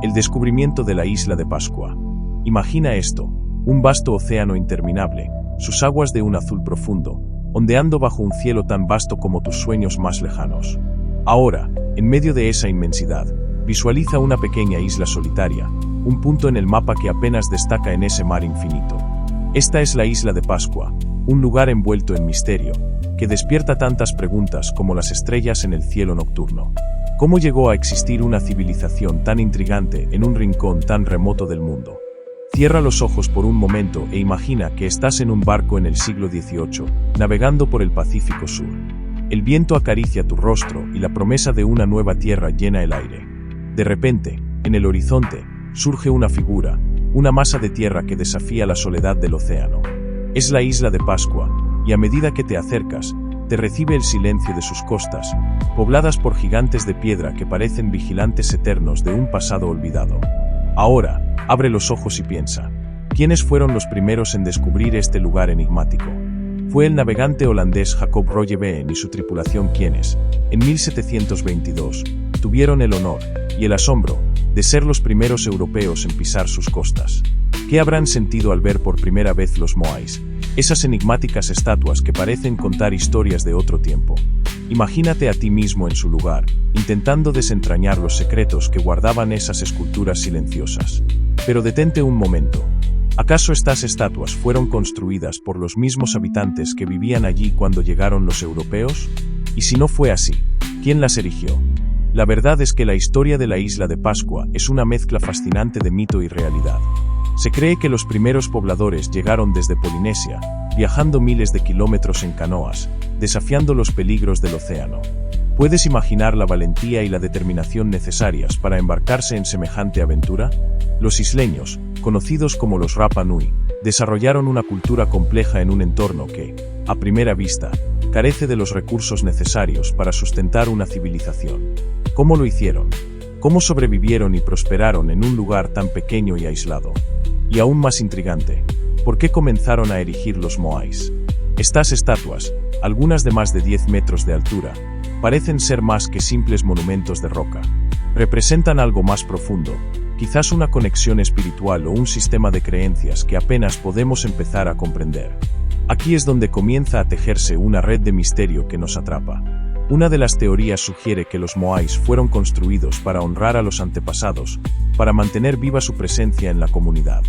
El descubrimiento de la isla de Pascua. Imagina esto, un vasto océano interminable, sus aguas de un azul profundo, ondeando bajo un cielo tan vasto como tus sueños más lejanos. Ahora, en medio de esa inmensidad, visualiza una pequeña isla solitaria, un punto en el mapa que apenas destaca en ese mar infinito. Esta es la isla de Pascua, un lugar envuelto en misterio, que despierta tantas preguntas como las estrellas en el cielo nocturno. ¿Cómo llegó a existir una civilización tan intrigante en un rincón tan remoto del mundo? Cierra los ojos por un momento e imagina que estás en un barco en el siglo XVIII, navegando por el Pacífico Sur. El viento acaricia tu rostro y la promesa de una nueva tierra llena el aire. De repente, en el horizonte, surge una figura, una masa de tierra que desafía la soledad del océano. Es la isla de Pascua, y a medida que te acercas, te recibe el silencio de sus costas, pobladas por gigantes de piedra que parecen vigilantes eternos de un pasado olvidado. Ahora, abre los ojos y piensa, ¿quiénes fueron los primeros en descubrir este lugar enigmático? Fue el navegante holandés Jacob Roggeveen y su tripulación quienes, en 1722, tuvieron el honor y el asombro de ser los primeros europeos en pisar sus costas. ¿Qué habrán sentido al ver por primera vez los Moais? Esas enigmáticas estatuas que parecen contar historias de otro tiempo. Imagínate a ti mismo en su lugar, intentando desentrañar los secretos que guardaban esas esculturas silenciosas. Pero detente un momento. ¿Acaso estas estatuas fueron construidas por los mismos habitantes que vivían allí cuando llegaron los europeos? Y si no fue así, ¿quién las erigió? La verdad es que la historia de la isla de Pascua es una mezcla fascinante de mito y realidad. Se cree que los primeros pobladores llegaron desde Polinesia, viajando miles de kilómetros en canoas, desafiando los peligros del océano. ¿Puedes imaginar la valentía y la determinación necesarias para embarcarse en semejante aventura? Los isleños, conocidos como los Rapa Nui, desarrollaron una cultura compleja en un entorno que, a primera vista, carece de los recursos necesarios para sustentar una civilización. ¿Cómo lo hicieron? ¿Cómo sobrevivieron y prosperaron en un lugar tan pequeño y aislado? Y aún más intrigante, ¿por qué comenzaron a erigir los Moais? Estas estatuas, algunas de más de 10 metros de altura, parecen ser más que simples monumentos de roca. Representan algo más profundo, quizás una conexión espiritual o un sistema de creencias que apenas podemos empezar a comprender. Aquí es donde comienza a tejerse una red de misterio que nos atrapa. Una de las teorías sugiere que los Moais fueron construidos para honrar a los antepasados, para mantener viva su presencia en la comunidad.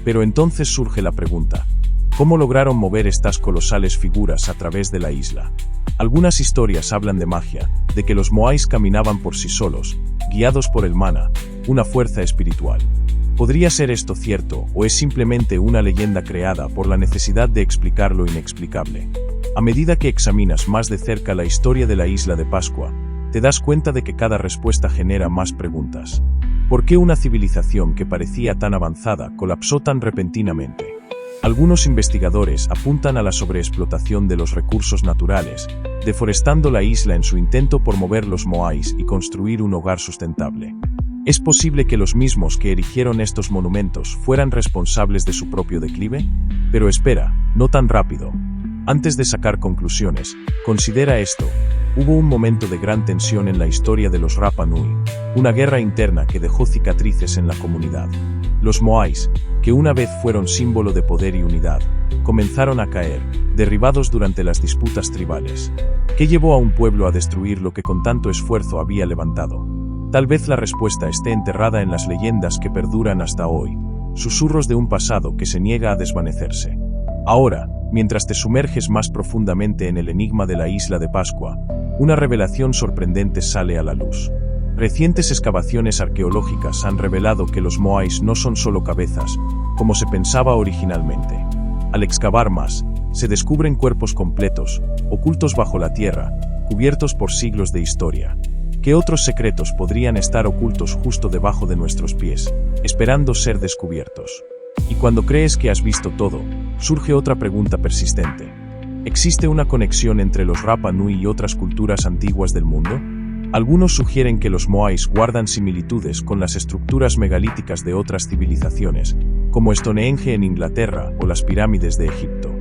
Pero entonces surge la pregunta, ¿cómo lograron mover estas colosales figuras a través de la isla? Algunas historias hablan de magia, de que los Moais caminaban por sí solos, guiados por el mana, una fuerza espiritual. ¿Podría ser esto cierto o es simplemente una leyenda creada por la necesidad de explicar lo inexplicable? A medida que examinas más de cerca la historia de la isla de Pascua, te das cuenta de que cada respuesta genera más preguntas. ¿Por qué una civilización que parecía tan avanzada colapsó tan repentinamente? Algunos investigadores apuntan a la sobreexplotación de los recursos naturales, deforestando la isla en su intento por mover los Moais y construir un hogar sustentable. ¿Es posible que los mismos que erigieron estos monumentos fueran responsables de su propio declive? Pero espera, no tan rápido. Antes de sacar conclusiones, considera esto. Hubo un momento de gran tensión en la historia de los Rapa Nui, una guerra interna que dejó cicatrices en la comunidad. Los Moais, que una vez fueron símbolo de poder y unidad, comenzaron a caer, derribados durante las disputas tribales. ¿Qué llevó a un pueblo a destruir lo que con tanto esfuerzo había levantado? Tal vez la respuesta esté enterrada en las leyendas que perduran hasta hoy, susurros de un pasado que se niega a desvanecerse. Ahora, mientras te sumerges más profundamente en el enigma de la isla de Pascua, una revelación sorprendente sale a la luz. Recientes excavaciones arqueológicas han revelado que los Moais no son solo cabezas, como se pensaba originalmente. Al excavar más, se descubren cuerpos completos, ocultos bajo la tierra, cubiertos por siglos de historia. ¿Qué otros secretos podrían estar ocultos justo debajo de nuestros pies, esperando ser descubiertos? Y cuando crees que has visto todo, surge otra pregunta persistente. ¿Existe una conexión entre los Rapa Nui y otras culturas antiguas del mundo? Algunos sugieren que los Moais guardan similitudes con las estructuras megalíticas de otras civilizaciones, como Stonehenge en Inglaterra o las pirámides de Egipto.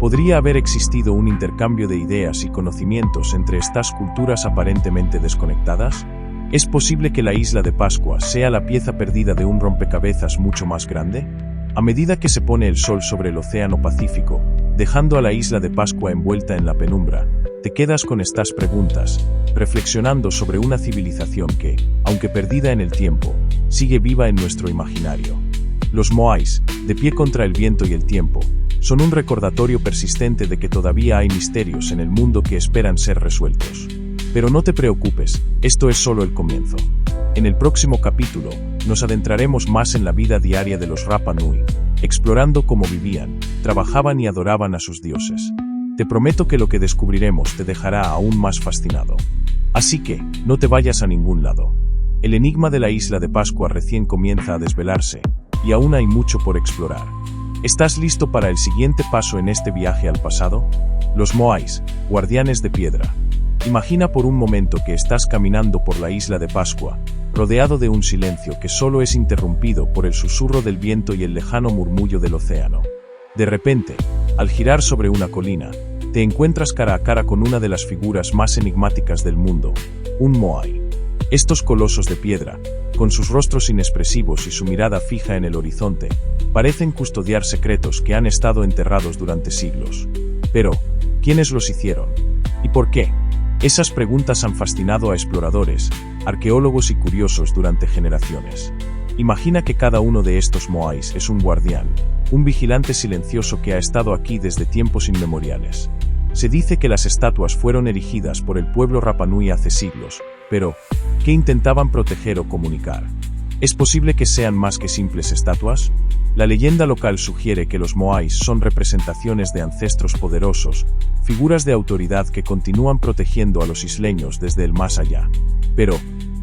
¿Podría haber existido un intercambio de ideas y conocimientos entre estas culturas aparentemente desconectadas? ¿Es posible que la isla de Pascua sea la pieza perdida de un rompecabezas mucho más grande? A medida que se pone el sol sobre el Océano Pacífico, dejando a la isla de Pascua envuelta en la penumbra, te quedas con estas preguntas, reflexionando sobre una civilización que, aunque perdida en el tiempo, sigue viva en nuestro imaginario. Los Moais, de pie contra el viento y el tiempo, son un recordatorio persistente de que todavía hay misterios en el mundo que esperan ser resueltos. Pero no te preocupes, esto es solo el comienzo. En el próximo capítulo, nos adentraremos más en la vida diaria de los Rapa Nui, explorando cómo vivían, trabajaban y adoraban a sus dioses. Te prometo que lo que descubriremos te dejará aún más fascinado. Así que, no te vayas a ningún lado. El enigma de la isla de Pascua recién comienza a desvelarse, y aún hay mucho por explorar. ¿Estás listo para el siguiente paso en este viaje al pasado? Los Moais, guardianes de piedra. Imagina por un momento que estás caminando por la isla de Pascua, rodeado de un silencio que solo es interrumpido por el susurro del viento y el lejano murmullo del océano. De repente, al girar sobre una colina, te encuentras cara a cara con una de las figuras más enigmáticas del mundo, un Moai. Estos colosos de piedra, con sus rostros inexpresivos y su mirada fija en el horizonte, parecen custodiar secretos que han estado enterrados durante siglos. Pero, ¿quiénes los hicieron? ¿Y por qué? Esas preguntas han fascinado a exploradores, arqueólogos y curiosos durante generaciones. Imagina que cada uno de estos Moais es un guardián, un vigilante silencioso que ha estado aquí desde tiempos inmemoriales. Se dice que las estatuas fueron erigidas por el pueblo Rapa Nui hace siglos, pero, ¿qué intentaban proteger o comunicar? ¿Es posible que sean más que simples estatuas? La leyenda local sugiere que los Moais son representaciones de ancestros poderosos, figuras de autoridad que continúan protegiendo a los isleños desde el más allá. Pero,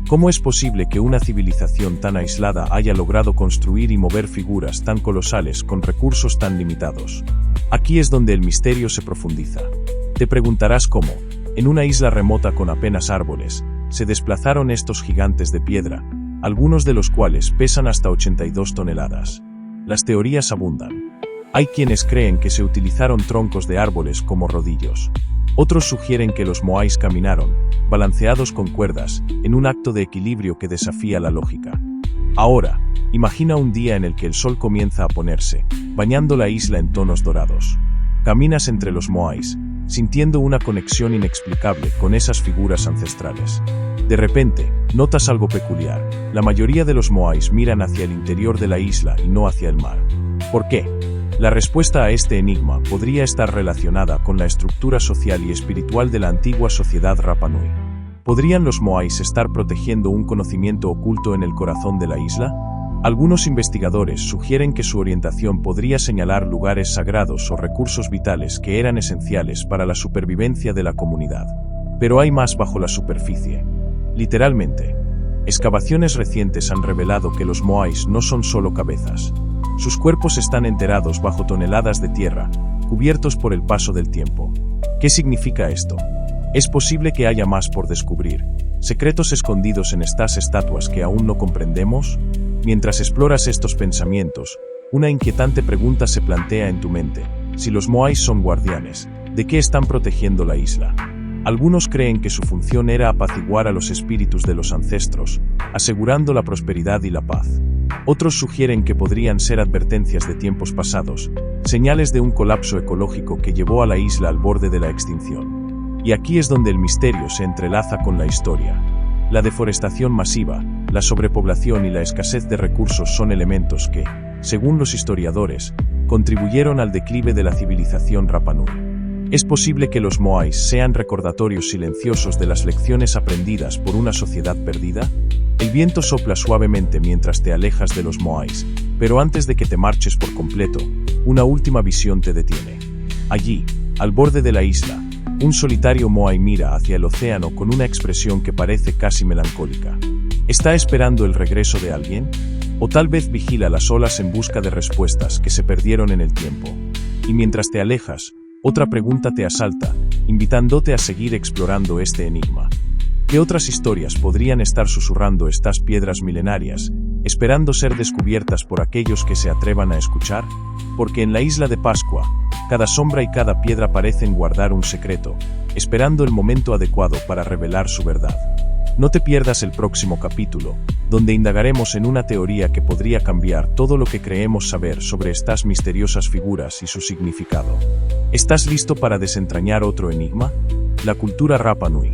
¿cómo es posible que una civilización tan aislada haya logrado construir y mover figuras tan colosales con recursos tan limitados? Aquí es donde el misterio se profundiza. Te preguntarás cómo, en una isla remota con apenas árboles, se desplazaron estos gigantes de piedra, algunos de los cuales pesan hasta 82 toneladas. Las teorías abundan. Hay quienes creen que se utilizaron troncos de árboles como rodillos. Otros sugieren que los Moais caminaron, balanceados con cuerdas, en un acto de equilibrio que desafía la lógica. Ahora, imagina un día en el que el sol comienza a ponerse, bañando la isla en tonos dorados. Caminas entre los Moais, sintiendo una conexión inexplicable con esas figuras ancestrales. De repente, notas algo peculiar. La mayoría de los Moais miran hacia el interior de la isla y no hacia el mar. ¿Por qué? La respuesta a este enigma podría estar relacionada con la estructura social y espiritual de la antigua sociedad Rapa Nui. ¿Podrían los Moais estar protegiendo un conocimiento oculto en el corazón de la isla? Algunos investigadores sugieren que su orientación podría señalar lugares sagrados o recursos vitales que eran esenciales para la supervivencia de la comunidad. Pero hay más bajo la superficie. Literalmente, excavaciones recientes han revelado que los Moais no son solo cabezas. Sus cuerpos están enterrados bajo toneladas de tierra, cubiertos por el paso del tiempo. ¿Qué significa esto? ¿Es posible que haya más por descubrir? ¿Secretos escondidos en estas estatuas que aún no comprendemos? Mientras exploras estos pensamientos, una inquietante pregunta se plantea en tu mente. Si los Moais son guardianes, ¿de qué están protegiendo la isla? Algunos creen que su función era apaciguar a los espíritus de los ancestros, asegurando la prosperidad y la paz. Otros sugieren que podrían ser advertencias de tiempos pasados, señales de un colapso ecológico que llevó a la isla al borde de la extinción. Y aquí es donde el misterio se entrelaza con la historia. La deforestación masiva, la sobrepoblación y la escasez de recursos son elementos que, según los historiadores, contribuyeron al declive de la civilización Rapa Nui. ¿Es posible que los Moais sean recordatorios silenciosos de las lecciones aprendidas por una sociedad perdida? El viento sopla suavemente mientras te alejas de los Moais, pero antes de que te marches por completo, una última visión te detiene. Allí, al borde de la isla, un solitario Moai mira hacia el océano con una expresión que parece casi melancólica. ¿Está esperando el regreso de alguien? ¿O tal vez vigila las olas en busca de respuestas que se perdieron en el tiempo? Y mientras te alejas, otra pregunta te asalta, invitándote a seguir explorando este enigma. ¿Qué otras historias podrían estar susurrando estas piedras milenarias, esperando ser descubiertas por aquellos que se atrevan a escuchar? Porque en la isla de Pascua, cada sombra y cada piedra parecen guardar un secreto, esperando el momento adecuado para revelar su verdad. No te pierdas el próximo capítulo, donde indagaremos en una teoría que podría cambiar todo lo que creemos saber sobre estas misteriosas figuras y su significado. ¿Estás listo para desentrañar otro enigma? La cultura Rapa Nui.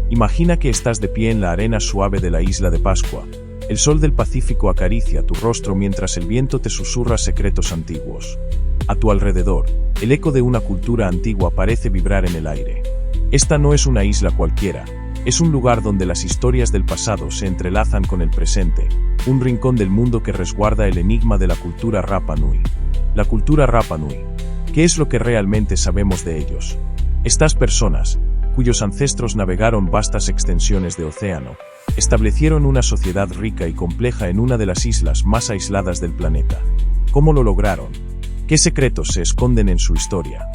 Imagina que estás de pie en la arena suave de la isla de Pascua. El sol del Pacífico acaricia tu rostro mientras el viento te susurra secretos antiguos. A tu alrededor, el eco de una cultura antigua parece vibrar en el aire. Esta no es una isla cualquiera, es un lugar donde las historias del pasado se entrelazan con el presente, un rincón del mundo que resguarda el enigma de la cultura Rapa Nui. La cultura Rapa Nui. ¿Qué es lo que realmente sabemos de ellos? Estas personas, cuyos ancestros navegaron vastas extensiones de océano, establecieron una sociedad rica y compleja en una de las islas más aisladas del planeta. ¿Cómo lo lograron? ¿Qué secretos se esconden en su historia?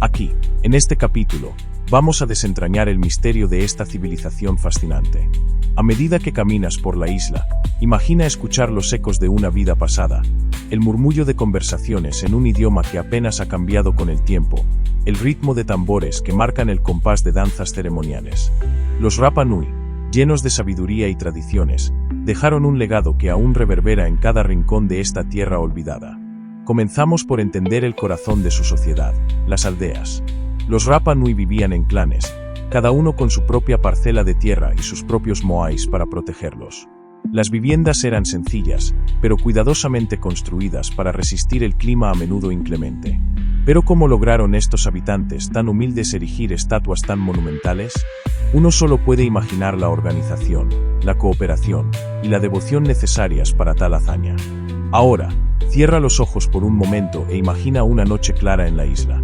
Aquí, en este capítulo, vamos a desentrañar el misterio de esta civilización fascinante. A medida que caminas por la isla, imagina escuchar los ecos de una vida pasada, el murmullo de conversaciones en un idioma que apenas ha cambiado con el tiempo, el ritmo de tambores que marcan el compás de danzas ceremoniales. Los Rapa Nui, llenos de sabiduría y tradiciones, dejaron un legado que aún reverbera en cada rincón de esta tierra olvidada. Comenzamos por entender el corazón de su sociedad, las aldeas. Los Rapa Nui vivían en clanes, cada uno con su propia parcela de tierra y sus propios moais para protegerlos. Las viviendas eran sencillas, pero cuidadosamente construidas para resistir el clima a menudo inclemente. ¿Pero cómo lograron estos habitantes tan humildes erigir estatuas tan monumentales? Uno solo puede imaginar la organización, la cooperación y la devoción necesarias para tal hazaña. Ahora, cierra los ojos por un momento e imagina una noche clara en la isla.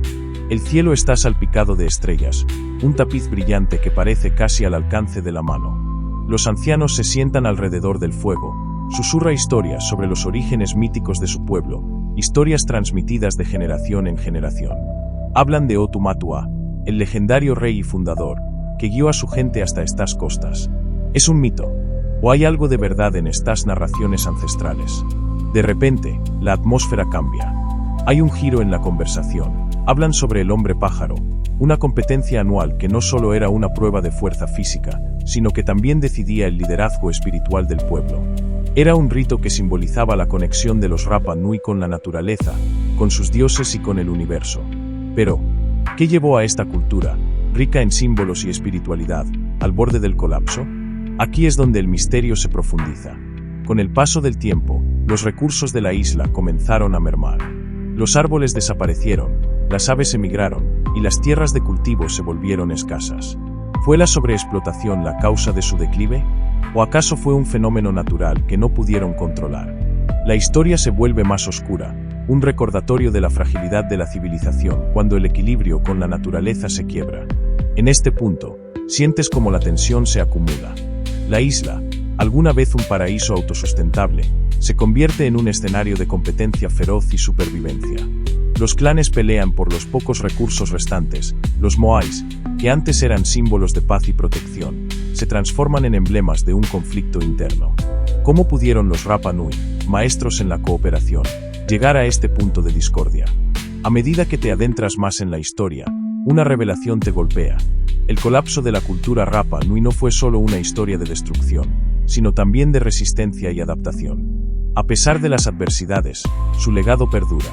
El cielo está salpicado de estrellas, un tapiz brillante que parece casi al alcance de la mano. Los ancianos se sientan alrededor del fuego, susurra historias sobre los orígenes míticos de su pueblo, historias transmitidas de generación en generación. Hablan de Otumatua, el legendario rey y fundador, que guió a su gente hasta estas costas. ¿Es un mito? ¿O hay algo de verdad en estas narraciones ancestrales? De repente, la atmósfera cambia. Hay un giro en la conversación. Hablan sobre el hombre pájaro, una competencia anual que no solo era una prueba de fuerza física, sino que también decidía el liderazgo espiritual del pueblo. Era un rito que simbolizaba la conexión de los Rapa Nui con la naturaleza, con sus dioses y con el universo. Pero, ¿qué llevó a esta cultura, rica en símbolos y espiritualidad, al borde del colapso? Aquí es donde el misterio se profundiza. Con el paso del tiempo, los recursos de la isla comenzaron a mermar. Los árboles desaparecieron, las aves emigraron, y las tierras de cultivo se volvieron escasas. ¿Fue la sobreexplotación la causa de su declive? ¿O acaso fue un fenómeno natural que no pudieron controlar? La historia se vuelve más oscura, un recordatorio de la fragilidad de la civilización cuando el equilibrio con la naturaleza se quiebra. En este punto, sientes como la tensión se acumula. La isla, alguna vez un paraíso autosustentable, se convierte en un escenario de competencia feroz y supervivencia. Los clanes pelean por los pocos recursos restantes, los moais, que antes eran símbolos de paz y protección, se transforman en emblemas de un conflicto interno. ¿Cómo pudieron los Rapa Nui, maestros en la cooperación, llegar a este punto de discordia? A medida que te adentras más en la historia, una revelación te golpea. El colapso de la cultura Rapa Nui no fue solo una historia de destrucción, sino también de resistencia y adaptación. A pesar de las adversidades, su legado perdura.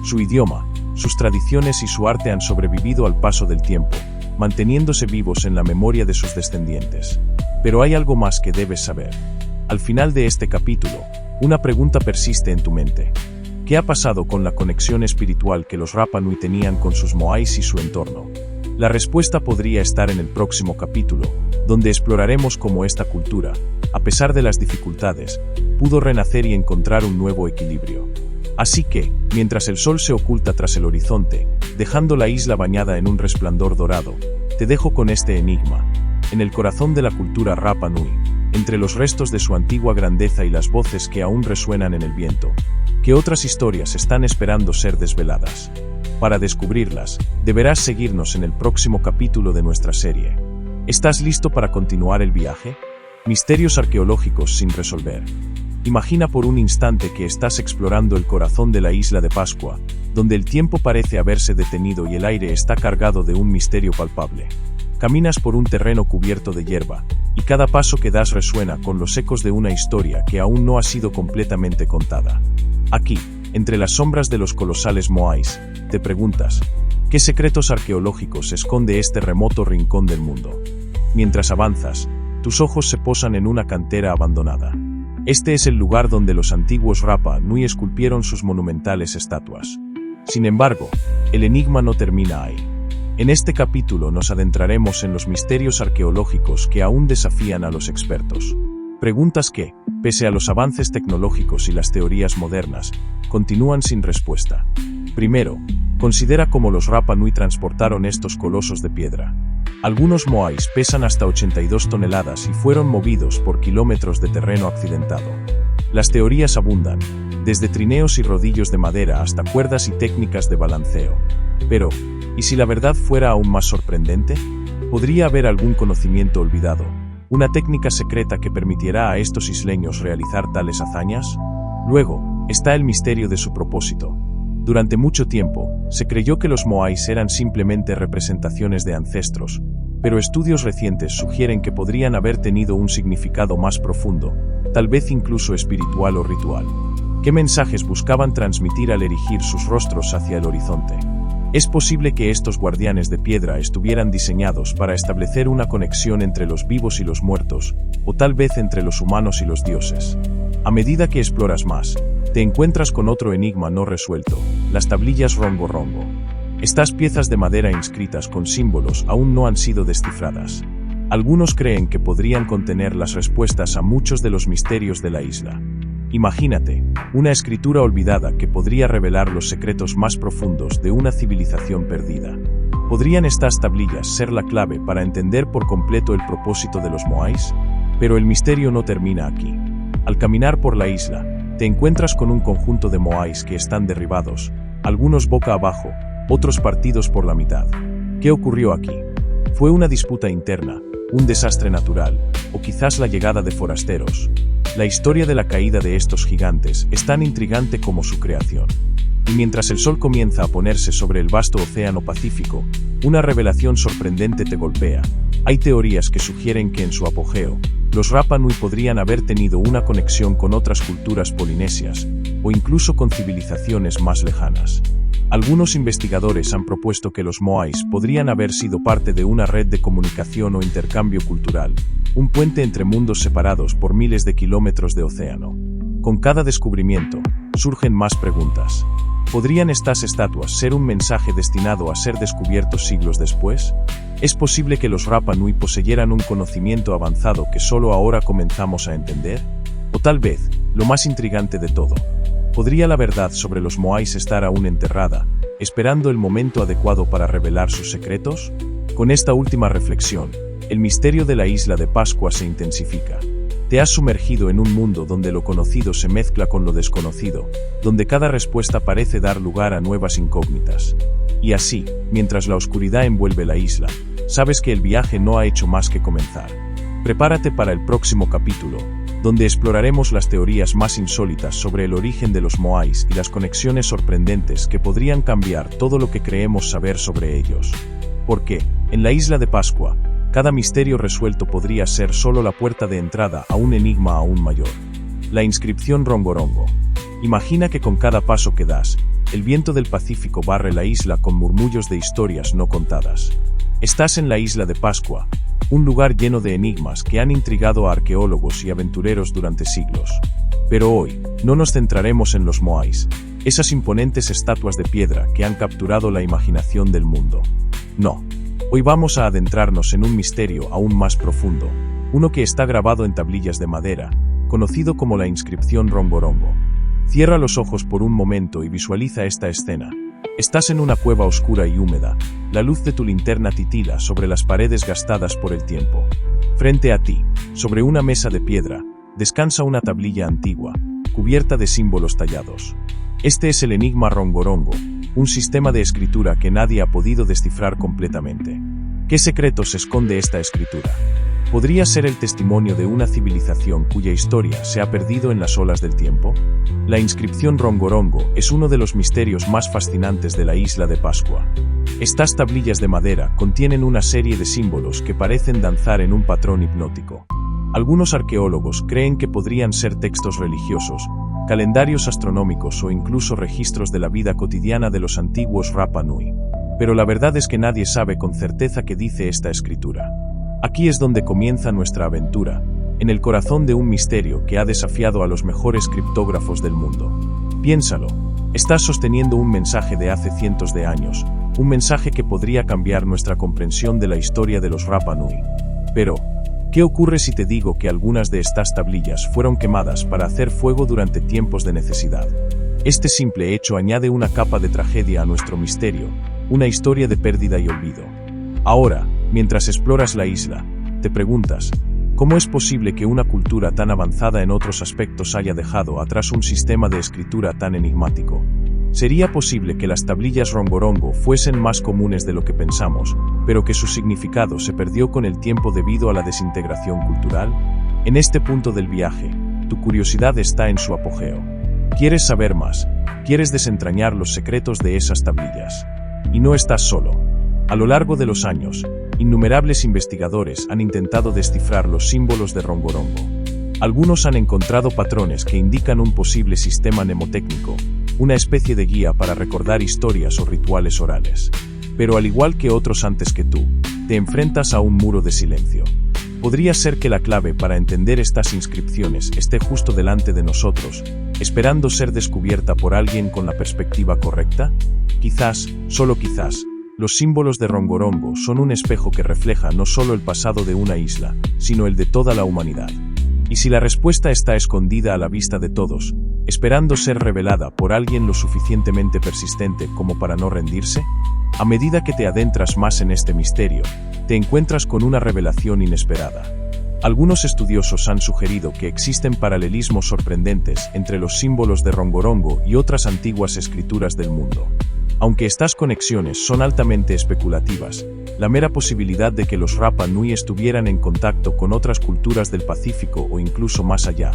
Su idioma, sus tradiciones y su arte han sobrevivido al paso del tiempo, manteniéndose vivos en la memoria de sus descendientes. Pero hay algo más que debes saber. Al final de este capítulo, una pregunta persiste en tu mente. ¿Qué ha pasado con la conexión espiritual que los Rapa Nui tenían con sus moais y su entorno? La respuesta podría estar en el próximo capítulo, donde exploraremos cómo esta cultura, a pesar de las dificultades, pudo renacer y encontrar un nuevo equilibrio. Así que, mientras el sol se oculta tras el horizonte, dejando la isla bañada en un resplandor dorado, te dejo con este enigma. En el corazón de la cultura Rapa Nui, entre los restos de su antigua grandeza y las voces que aún resuenan en el viento, ¿qué otras historias están esperando ser desveladas? Para descubrirlas, deberás seguirnos en el próximo capítulo de nuestra serie. ¿Estás listo para continuar el viaje? Misterios arqueológicos sin resolver. Imagina por un instante que estás explorando el corazón de la isla de Pascua, donde el tiempo parece haberse detenido y el aire está cargado de un misterio palpable. Caminas por un terreno cubierto de hierba, y cada paso que das resuena con los ecos de una historia que aún no ha sido completamente contada. Aquí, entre las sombras de los colosales moais, te preguntas, ¿qué secretos arqueológicos esconde este remoto rincón del mundo? Mientras avanzas, tus ojos se posan en una cantera abandonada. Este es el lugar donde los antiguos Rapa Nui esculpieron sus monumentales estatuas. Sin embargo, el enigma no termina ahí. En este capítulo nos adentraremos en los misterios arqueológicos que aún desafían a los expertos. Preguntas que, pese a los avances tecnológicos y las teorías modernas, continúan sin respuesta. Primero, considera cómo los Rapa Nui transportaron estos colosos de piedra. Algunos moais pesan hasta 82 toneladas y fueron movidos por kilómetros de terreno accidentado. Las teorías abundan, desde trineos y rodillos de madera hasta cuerdas y técnicas de balanceo. Pero, ¿y si la verdad fuera aún más sorprendente? ¿Podría haber algún conocimiento olvidado, una técnica secreta que permitiera a estos isleños realizar tales hazañas? Luego, está el misterio de su propósito. Durante mucho tiempo, se creyó que los moais eran simplemente representaciones de ancestros, pero estudios recientes sugieren que podrían haber tenido un significado más profundo, tal vez incluso espiritual o ritual. ¿Qué mensajes buscaban transmitir al erigir sus rostros hacia el horizonte? Es posible que estos guardianes de piedra estuvieran diseñados para establecer una conexión entre los vivos y los muertos, o tal vez entre los humanos y los dioses. A medida que exploras más, te encuentras con otro enigma no resuelto, las tablillas Rongo Rongo. Estas piezas de madera inscritas con símbolos aún no han sido descifradas. Algunos creen que podrían contener las respuestas a muchos de los misterios de la isla. Imagínate, una escritura olvidada que podría revelar los secretos más profundos de una civilización perdida. ¿Podrían estas tablillas ser la clave para entender por completo el propósito de los moais? Pero el misterio no termina aquí. Al caminar por la isla, te encuentras con un conjunto de moais que están derribados, algunos boca abajo, otros partidos por la mitad. ¿Qué ocurrió aquí? ¿Fue una disputa interna, un desastre natural, o quizás la llegada de forasteros? La historia de la caída de estos gigantes es tan intrigante como su creación. Y mientras el sol comienza a ponerse sobre el vasto océano Pacífico, una revelación sorprendente te golpea. Hay teorías que sugieren que en su apogeo, los Rapa Nui podrían haber tenido una conexión con otras culturas polinesias, o incluso con civilizaciones más lejanas. Algunos investigadores han propuesto que los moais podrían haber sido parte de una red de comunicación o intercambio cultural, un puente entre mundos separados por miles de kilómetros de océano. Con cada descubrimiento, surgen más preguntas. ¿Podrían estas estatuas ser un mensaje destinado a ser descubierto siglos después? ¿Es posible que los Rapa Nui poseyeran un conocimiento avanzado que solo ahora comenzamos a entender? O tal vez, lo más intrigante de todo, ¿podría la verdad sobre los moais estar aún enterrada, esperando el momento adecuado para revelar sus secretos? Con esta última reflexión, el misterio de la isla de Pascua se intensifica. Te has sumergido en un mundo donde lo conocido se mezcla con lo desconocido, donde cada respuesta parece dar lugar a nuevas incógnitas. Y así, mientras la oscuridad envuelve la isla, sabes que el viaje no ha hecho más que comenzar. Prepárate para el próximo capítulo, donde exploraremos las teorías más insólitas sobre el origen de los moais y las conexiones sorprendentes que podrían cambiar todo lo que creemos saber sobre ellos. Porque, en la isla de Pascua, cada misterio resuelto podría ser solo la puerta de entrada a un enigma aún mayor. La inscripción Rongorongo. Imagina que con cada paso que das, el viento del Pacífico barre la isla con murmullos de historias no contadas. Estás en la isla de Pascua, un lugar lleno de enigmas que han intrigado a arqueólogos y aventureros durante siglos. Pero hoy, no nos centraremos en los moais, esas imponentes estatuas de piedra que han capturado la imaginación del mundo. No. Hoy vamos a adentrarnos en un misterio aún más profundo, uno que está grabado en tablillas de madera, conocido como la inscripción Rongorongo. Cierra los ojos por un momento y visualiza esta escena. Estás en una cueva oscura y húmeda, la luz de tu linterna titila sobre las paredes gastadas por el tiempo. Frente a ti, sobre una mesa de piedra, descansa una tablilla antigua, cubierta de símbolos tallados. Este es el enigma Rongorongo, un sistema de escritura que nadie ha podido descifrar completamente. ¿Qué secretos esconde esta escritura? ¿Podría ser el testimonio de una civilización cuya historia se ha perdido en las olas del tiempo? La inscripción Rongorongo es uno de los misterios más fascinantes de la isla de Pascua. Estas tablillas de madera contienen una serie de símbolos que parecen danzar en un patrón hipnótico. Algunos arqueólogos creen que podrían ser textos religiosos, calendarios astronómicos o incluso registros de la vida cotidiana de los antiguos Rapa Nui. Pero la verdad es que nadie sabe con certeza qué dice esta escritura. Aquí es donde comienza nuestra aventura, en el corazón de un misterio que ha desafiado a los mejores criptógrafos del mundo. Piénsalo, estás sosteniendo un mensaje de hace cientos de años, un mensaje que podría cambiar nuestra comprensión de la historia de los Rapa Nui. Pero, ¿qué ocurre si te digo que algunas de estas tablillas fueron quemadas para hacer fuego durante tiempos de necesidad? Este simple hecho añade una capa de tragedia a nuestro misterio, una historia de pérdida y olvido. Ahora, mientras exploras la isla, te preguntas, ¿cómo es posible que una cultura tan avanzada en otros aspectos haya dejado atrás un sistema de escritura tan enigmático? ¿Sería posible que las tablillas Rongorongo fuesen más comunes de lo que pensamos, pero que su significado se perdió con el tiempo debido a la desintegración cultural? En este punto del viaje, tu curiosidad está en su apogeo. ¿Quieres saber más? ¿Quieres desentrañar los secretos de esas tablillas? Y no estás solo. A lo largo de los años, innumerables investigadores han intentado descifrar los símbolos de Rongorongo. Algunos han encontrado patrones que indican un posible sistema mnemotécnico, una especie de guía para recordar historias o rituales orales. Pero al igual que otros antes que tú, te enfrentas a un muro de silencio. ¿Podría ser que la clave para entender estas inscripciones esté justo delante de nosotros, esperando ser descubierta por alguien con la perspectiva correcta? Quizás, solo quizás, los símbolos de Rongorongo son un espejo que refleja no solo el pasado de una isla, sino el de toda la humanidad. Y si la respuesta está escondida a la vista de todos, esperando ser revelada por alguien lo suficientemente persistente como para no rendirse, a medida que te adentras más en este misterio, te encuentras con una revelación inesperada. Algunos estudiosos han sugerido que existen paralelismos sorprendentes entre los símbolos de Rongorongo y otras antiguas escrituras del mundo. Aunque estas conexiones son altamente especulativas, la mera posibilidad de que los Rapa Nui estuvieran en contacto con otras culturas del Pacífico o incluso más allá,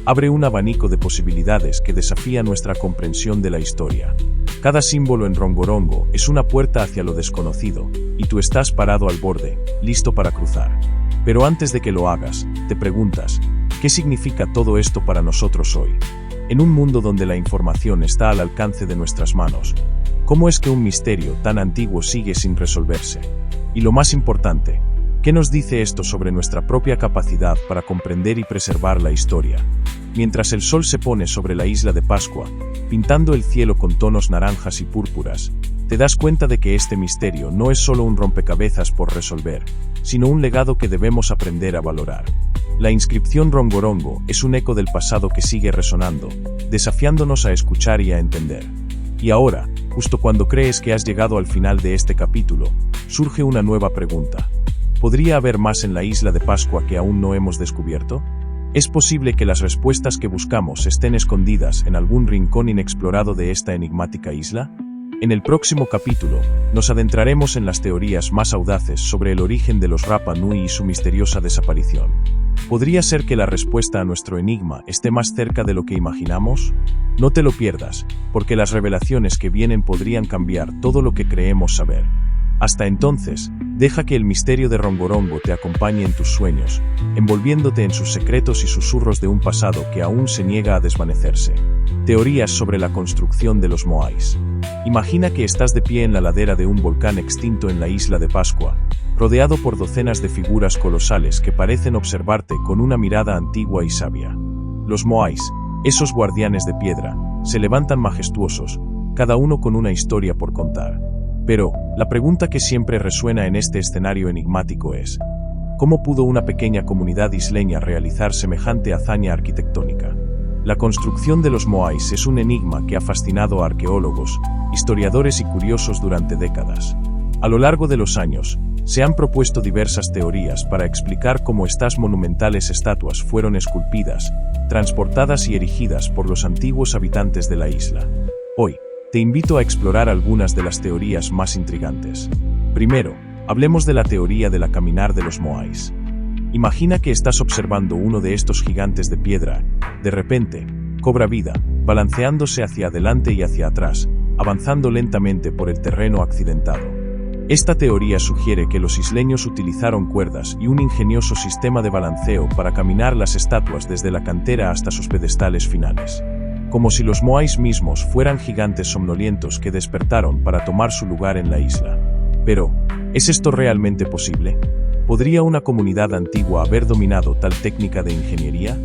abre un abanico de posibilidades que desafía nuestra comprensión de la historia. Cada símbolo en Rongorongo es una puerta hacia lo desconocido, y tú estás parado al borde, listo para cruzar. Pero antes de que lo hagas, te preguntas, ¿qué significa todo esto para nosotros hoy? En un mundo donde la información está al alcance de nuestras manos, ¿cómo es que un misterio tan antiguo sigue sin resolverse? Y lo más importante, ¿qué nos dice esto sobre nuestra propia capacidad para comprender y preservar la historia? Mientras el sol se pone sobre la isla de Pascua, pintando el cielo con tonos naranjas y púrpuras, te das cuenta de que este misterio no es solo un rompecabezas por resolver, sino un legado que debemos aprender a valorar. La inscripción Rongorongo es un eco del pasado que sigue resonando, desafiándonos a escuchar y a entender. Y ahora, justo cuando crees que has llegado al final de este capítulo, surge una nueva pregunta. ¿Podría haber más en la isla de Pascua que aún no hemos descubierto? ¿Es posible que las respuestas que buscamos estén escondidas en algún rincón inexplorado de esta enigmática isla? En el próximo capítulo, nos adentraremos en las teorías más audaces sobre el origen de los Rapa Nui y su misteriosa desaparición. ¿Podría ser que la respuesta a nuestro enigma esté más cerca de lo que imaginamos? No te lo pierdas, porque las revelaciones que vienen podrían cambiar todo lo que creemos saber. Hasta entonces, deja que el misterio de Rongorongo te acompañe en tus sueños, envolviéndote en sus secretos y susurros de un pasado que aún se niega a desvanecerse. Teorías sobre la construcción de los Moais. Imagina que estás de pie en la ladera de un volcán extinto en la isla de Pascua, rodeado por docenas de figuras colosales que parecen observarte con una mirada antigua y sabia. Los Moais, esos guardianes de piedra, se levantan majestuosos, cada uno con una historia por contar. Pero, la pregunta que siempre resuena en este escenario enigmático es, ¿cómo pudo una pequeña comunidad isleña realizar semejante hazaña arquitectónica? La construcción de los Moais es un enigma que ha fascinado a arqueólogos, historiadores y curiosos durante décadas. A lo largo de los años, se han propuesto diversas teorías para explicar cómo estas monumentales estatuas fueron esculpidas, transportadas y erigidas por los antiguos habitantes de la isla. Hoy, te invito a explorar algunas de las teorías más intrigantes. Primero, hablemos de la teoría de la caminar de los Moais. Imagina que estás observando uno de estos gigantes de piedra. De repente, cobra vida, balanceándose hacia adelante y hacia atrás, avanzando lentamente por el terreno accidentado. Esta teoría sugiere que los isleños utilizaron cuerdas y un ingenioso sistema de balanceo para caminar las estatuas desde la cantera hasta sus pedestales finales. Como si los moais mismos fueran gigantes somnolientos que despertaron para tomar su lugar en la isla. Pero, ¿es esto realmente posible? ¿Podría una comunidad antigua haber dominado tal técnica de ingeniería?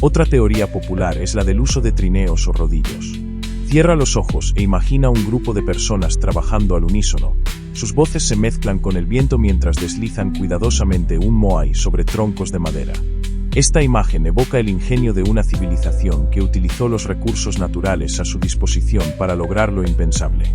Otra teoría popular es la del uso de trineos o rodillos. Cierra los ojos e imagina un grupo de personas trabajando al unísono. Sus voces se mezclan con el viento mientras deslizan cuidadosamente un moai sobre troncos de madera. Esta imagen evoca el ingenio de una civilización que utilizó los recursos naturales a su disposición para lograr lo impensable.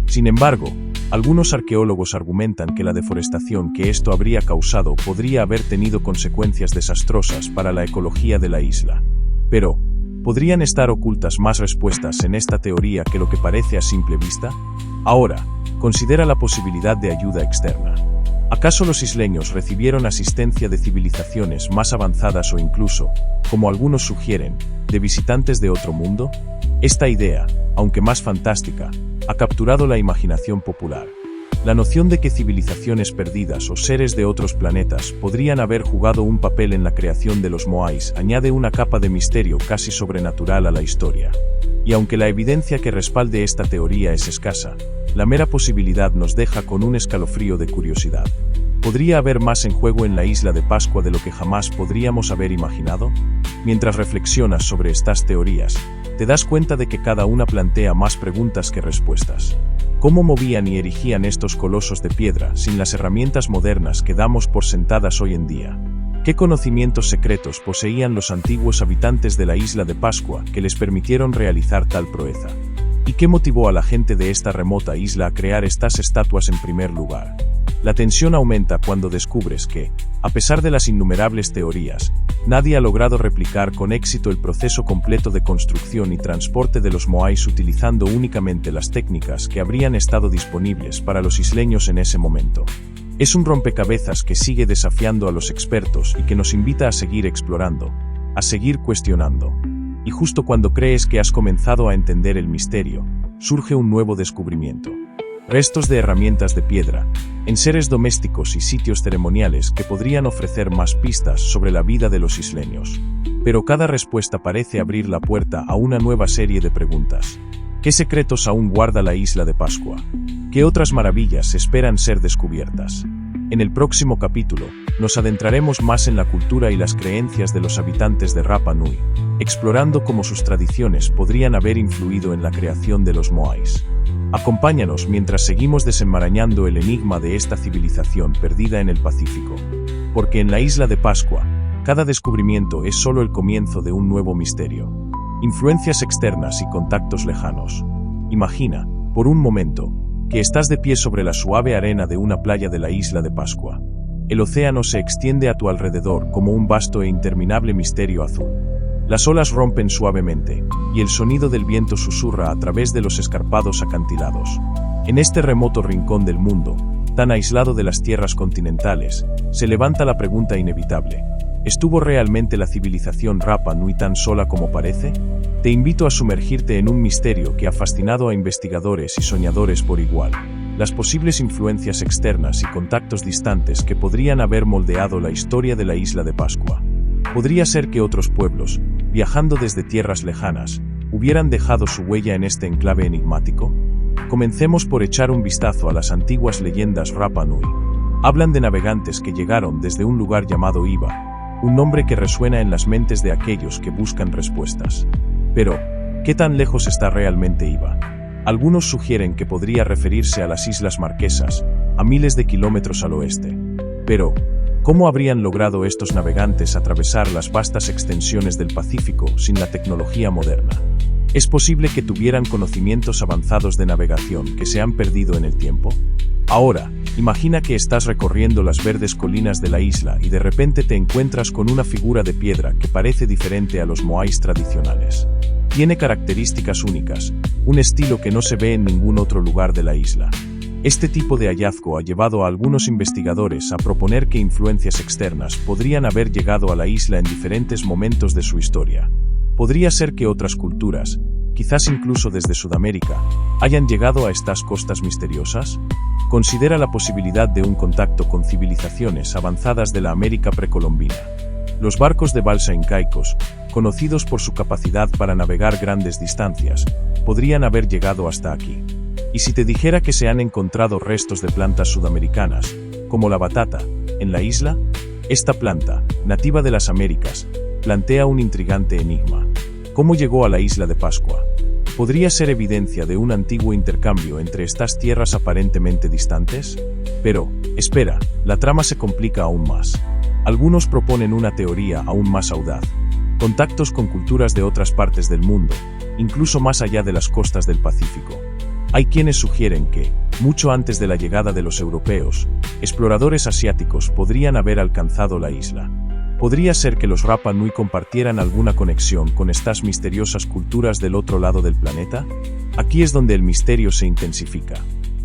Sin embargo, algunos arqueólogos argumentan que la deforestación que esto habría causado podría haber tenido consecuencias desastrosas para la ecología de la isla. Pero, ¿podrían estar ocultas más respuestas en esta teoría que lo que parece a simple vista? Ahora, considera la posibilidad de ayuda externa. ¿Acaso los isleños recibieron asistencia de civilizaciones más avanzadas o incluso, como algunos sugieren, de visitantes de otro mundo? Esta idea, aunque más fantástica, ha capturado la imaginación popular. La noción de que civilizaciones perdidas o seres de otros planetas podrían haber jugado un papel en la creación de los moais añade una capa de misterio casi sobrenatural a la historia. Y aunque la evidencia que respalde esta teoría es escasa, la mera posibilidad nos deja con un escalofrío de curiosidad. ¿Podría haber más en juego en la isla de Pascua de lo que jamás podríamos haber imaginado? Mientras reflexionas sobre estas teorías, te das cuenta de que cada una plantea más preguntas que respuestas. ¿Cómo movían y erigían estos colosos de piedra sin las herramientas modernas que damos por sentadas hoy en día? ¿Qué conocimientos secretos poseían los antiguos habitantes de la isla de Pascua que les permitieron realizar tal proeza? ¿Y qué motivó a la gente de esta remota isla a crear estas estatuas en primer lugar? La tensión aumenta cuando descubres que, a pesar de las innumerables teorías, nadie ha logrado replicar con éxito el proceso completo de construcción y transporte de los moais utilizando únicamente las técnicas que habrían estado disponibles para los isleños en ese momento. Es un rompecabezas que sigue desafiando a los expertos y que nos invita a seguir explorando, a seguir cuestionando. Y justo cuando crees que has comenzado a entender el misterio, surge un nuevo descubrimiento. Restos de herramientas de piedra, enseres domésticos y sitios ceremoniales que podrían ofrecer más pistas sobre la vida de los isleños. Pero cada respuesta parece abrir la puerta a una nueva serie de preguntas. ¿Qué secretos aún guarda la isla de Pascua? ¿Qué otras maravillas esperan ser descubiertas? En el próximo capítulo, nos adentraremos más en la cultura y las creencias de los habitantes de Rapa Nui, explorando cómo sus tradiciones podrían haber influido en la creación de los moais. Acompáñanos mientras seguimos desenmarañando el enigma de esta civilización perdida en el Pacífico. Porque en la isla de Pascua, cada descubrimiento es solo el comienzo de un nuevo misterio. Influencias externas y contactos lejanos. Imagina, por un momento, que estás de pie sobre la suave arena de una playa de la isla de Pascua. El océano se extiende a tu alrededor como un vasto e interminable misterio azul. Las olas rompen suavemente, y el sonido del viento susurra a través de los escarpados acantilados. En este remoto rincón del mundo, tan aislado de las tierras continentales, se levanta la pregunta inevitable: ¿estuvo realmente la civilización Rapa Nui tan sola como parece? Te invito a sumergirte en un misterio que ha fascinado a investigadores y soñadores por igual. Las posibles influencias externas y contactos distantes que podrían haber moldeado la historia de la isla de Pascua. ¿Podría ser que otros pueblos, viajando desde tierras lejanas, hubieran dejado su huella en este enclave enigmático? Comencemos por echar un vistazo a las antiguas leyendas Rapa Nui. Hablan de navegantes que llegaron desde un lugar llamado Iva, un nombre que resuena en las mentes de aquellos que buscan respuestas. Pero, ¿qué tan lejos está realmente Iva? Algunos sugieren que podría referirse a las Islas Marquesas, a miles de kilómetros al oeste. Pero, ¿cómo habrían logrado estos navegantes atravesar las vastas extensiones del Pacífico sin la tecnología moderna? ¿Es posible que tuvieran conocimientos avanzados de navegación que se han perdido en el tiempo? Ahora, imagina que estás recorriendo las verdes colinas de la isla y de repente te encuentras con una figura de piedra que parece diferente a los moais tradicionales. Tiene características únicas, un estilo que no se ve en ningún otro lugar de la isla. Este tipo de hallazgo ha llevado a algunos investigadores a proponer que influencias externas podrían haber llegado a la isla en diferentes momentos de su historia. Podría ser que otras culturas, quizás incluso desde Sudamérica, hayan llegado a estas costas misteriosas. Considera la posibilidad de un contacto con civilizaciones avanzadas de la América precolombina. Los barcos de balsa incaicos, conocidos por su capacidad para navegar grandes distancias, podrían haber llegado hasta aquí. Y si te dijera que se han encontrado restos de plantas sudamericanas, como la batata, en la isla, esta planta, nativa de las Américas, plantea un intrigante enigma. ¿Cómo llegó a la isla de Pascua? ¿Podría ser evidencia de un antiguo intercambio entre estas tierras aparentemente distantes? Pero, espera, la trama se complica aún más. Algunos proponen una teoría aún más audaz. Contactos con culturas de otras partes del mundo, incluso más allá de las costas del Pacífico. Hay quienes sugieren que, mucho antes de la llegada de los europeos, exploradores asiáticos podrían haber alcanzado la isla. ¿Podría ser que los Rapa Nui compartieran alguna conexión con estas misteriosas culturas del otro lado del planeta? Aquí es donde el misterio se intensifica.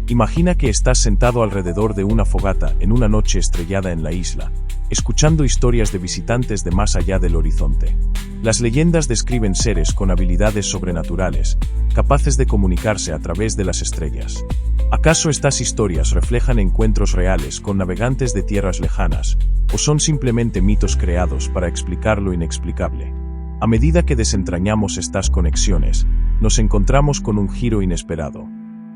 Imagina que estás sentado alrededor de una fogata en una noche estrellada en la isla, escuchando historias de visitantes de más allá del horizonte. Las leyendas describen seres con habilidades sobrenaturales, capaces de comunicarse a través de las estrellas. ¿Acaso estas historias reflejan encuentros reales con navegantes de tierras lejanas, o son simplemente mitos creados para explicar lo inexplicable? A medida que desentrañamos estas conexiones, nos encontramos con un giro inesperado.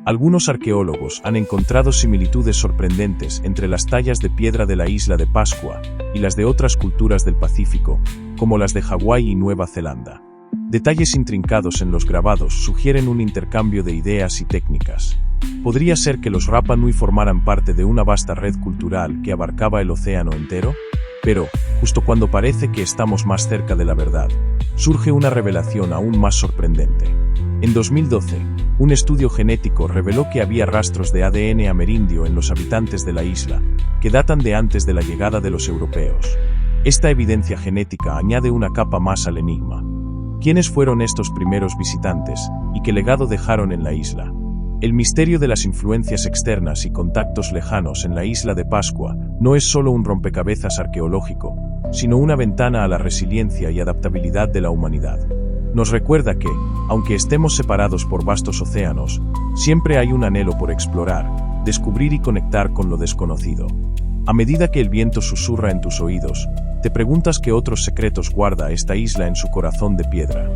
Algunos arqueólogos han encontrado similitudes sorprendentes entre las tallas de piedra de la isla de Pascua y las de otras culturas del Pacífico, como las de Hawái y Nueva Zelanda. Detalles intrincados en los grabados sugieren un intercambio de ideas y técnicas. ¿Podría ser que los Rapa Nui formaran parte de una vasta red cultural que abarcaba el océano entero? Pero, justo cuando parece que estamos más cerca de la verdad, surge una revelación aún más sorprendente. En 2012, un estudio genético reveló que había rastros de ADN amerindio en los habitantes de la isla, que datan de antes de la llegada de los europeos. Esta evidencia genética añade una capa más al enigma. ¿Quiénes fueron estos primeros visitantes, y qué legado dejaron en la isla? El misterio de las influencias externas y contactos lejanos en la isla de Pascua no es solo un rompecabezas arqueológico, sino una ventana a la resiliencia y adaptabilidad de la humanidad. Nos recuerda que, aunque estemos separados por vastos océanos, siempre hay un anhelo por explorar, descubrir y conectar con lo desconocido. A medida que el viento susurra en tus oídos, te preguntas qué otros secretos guarda esta isla en su corazón de piedra.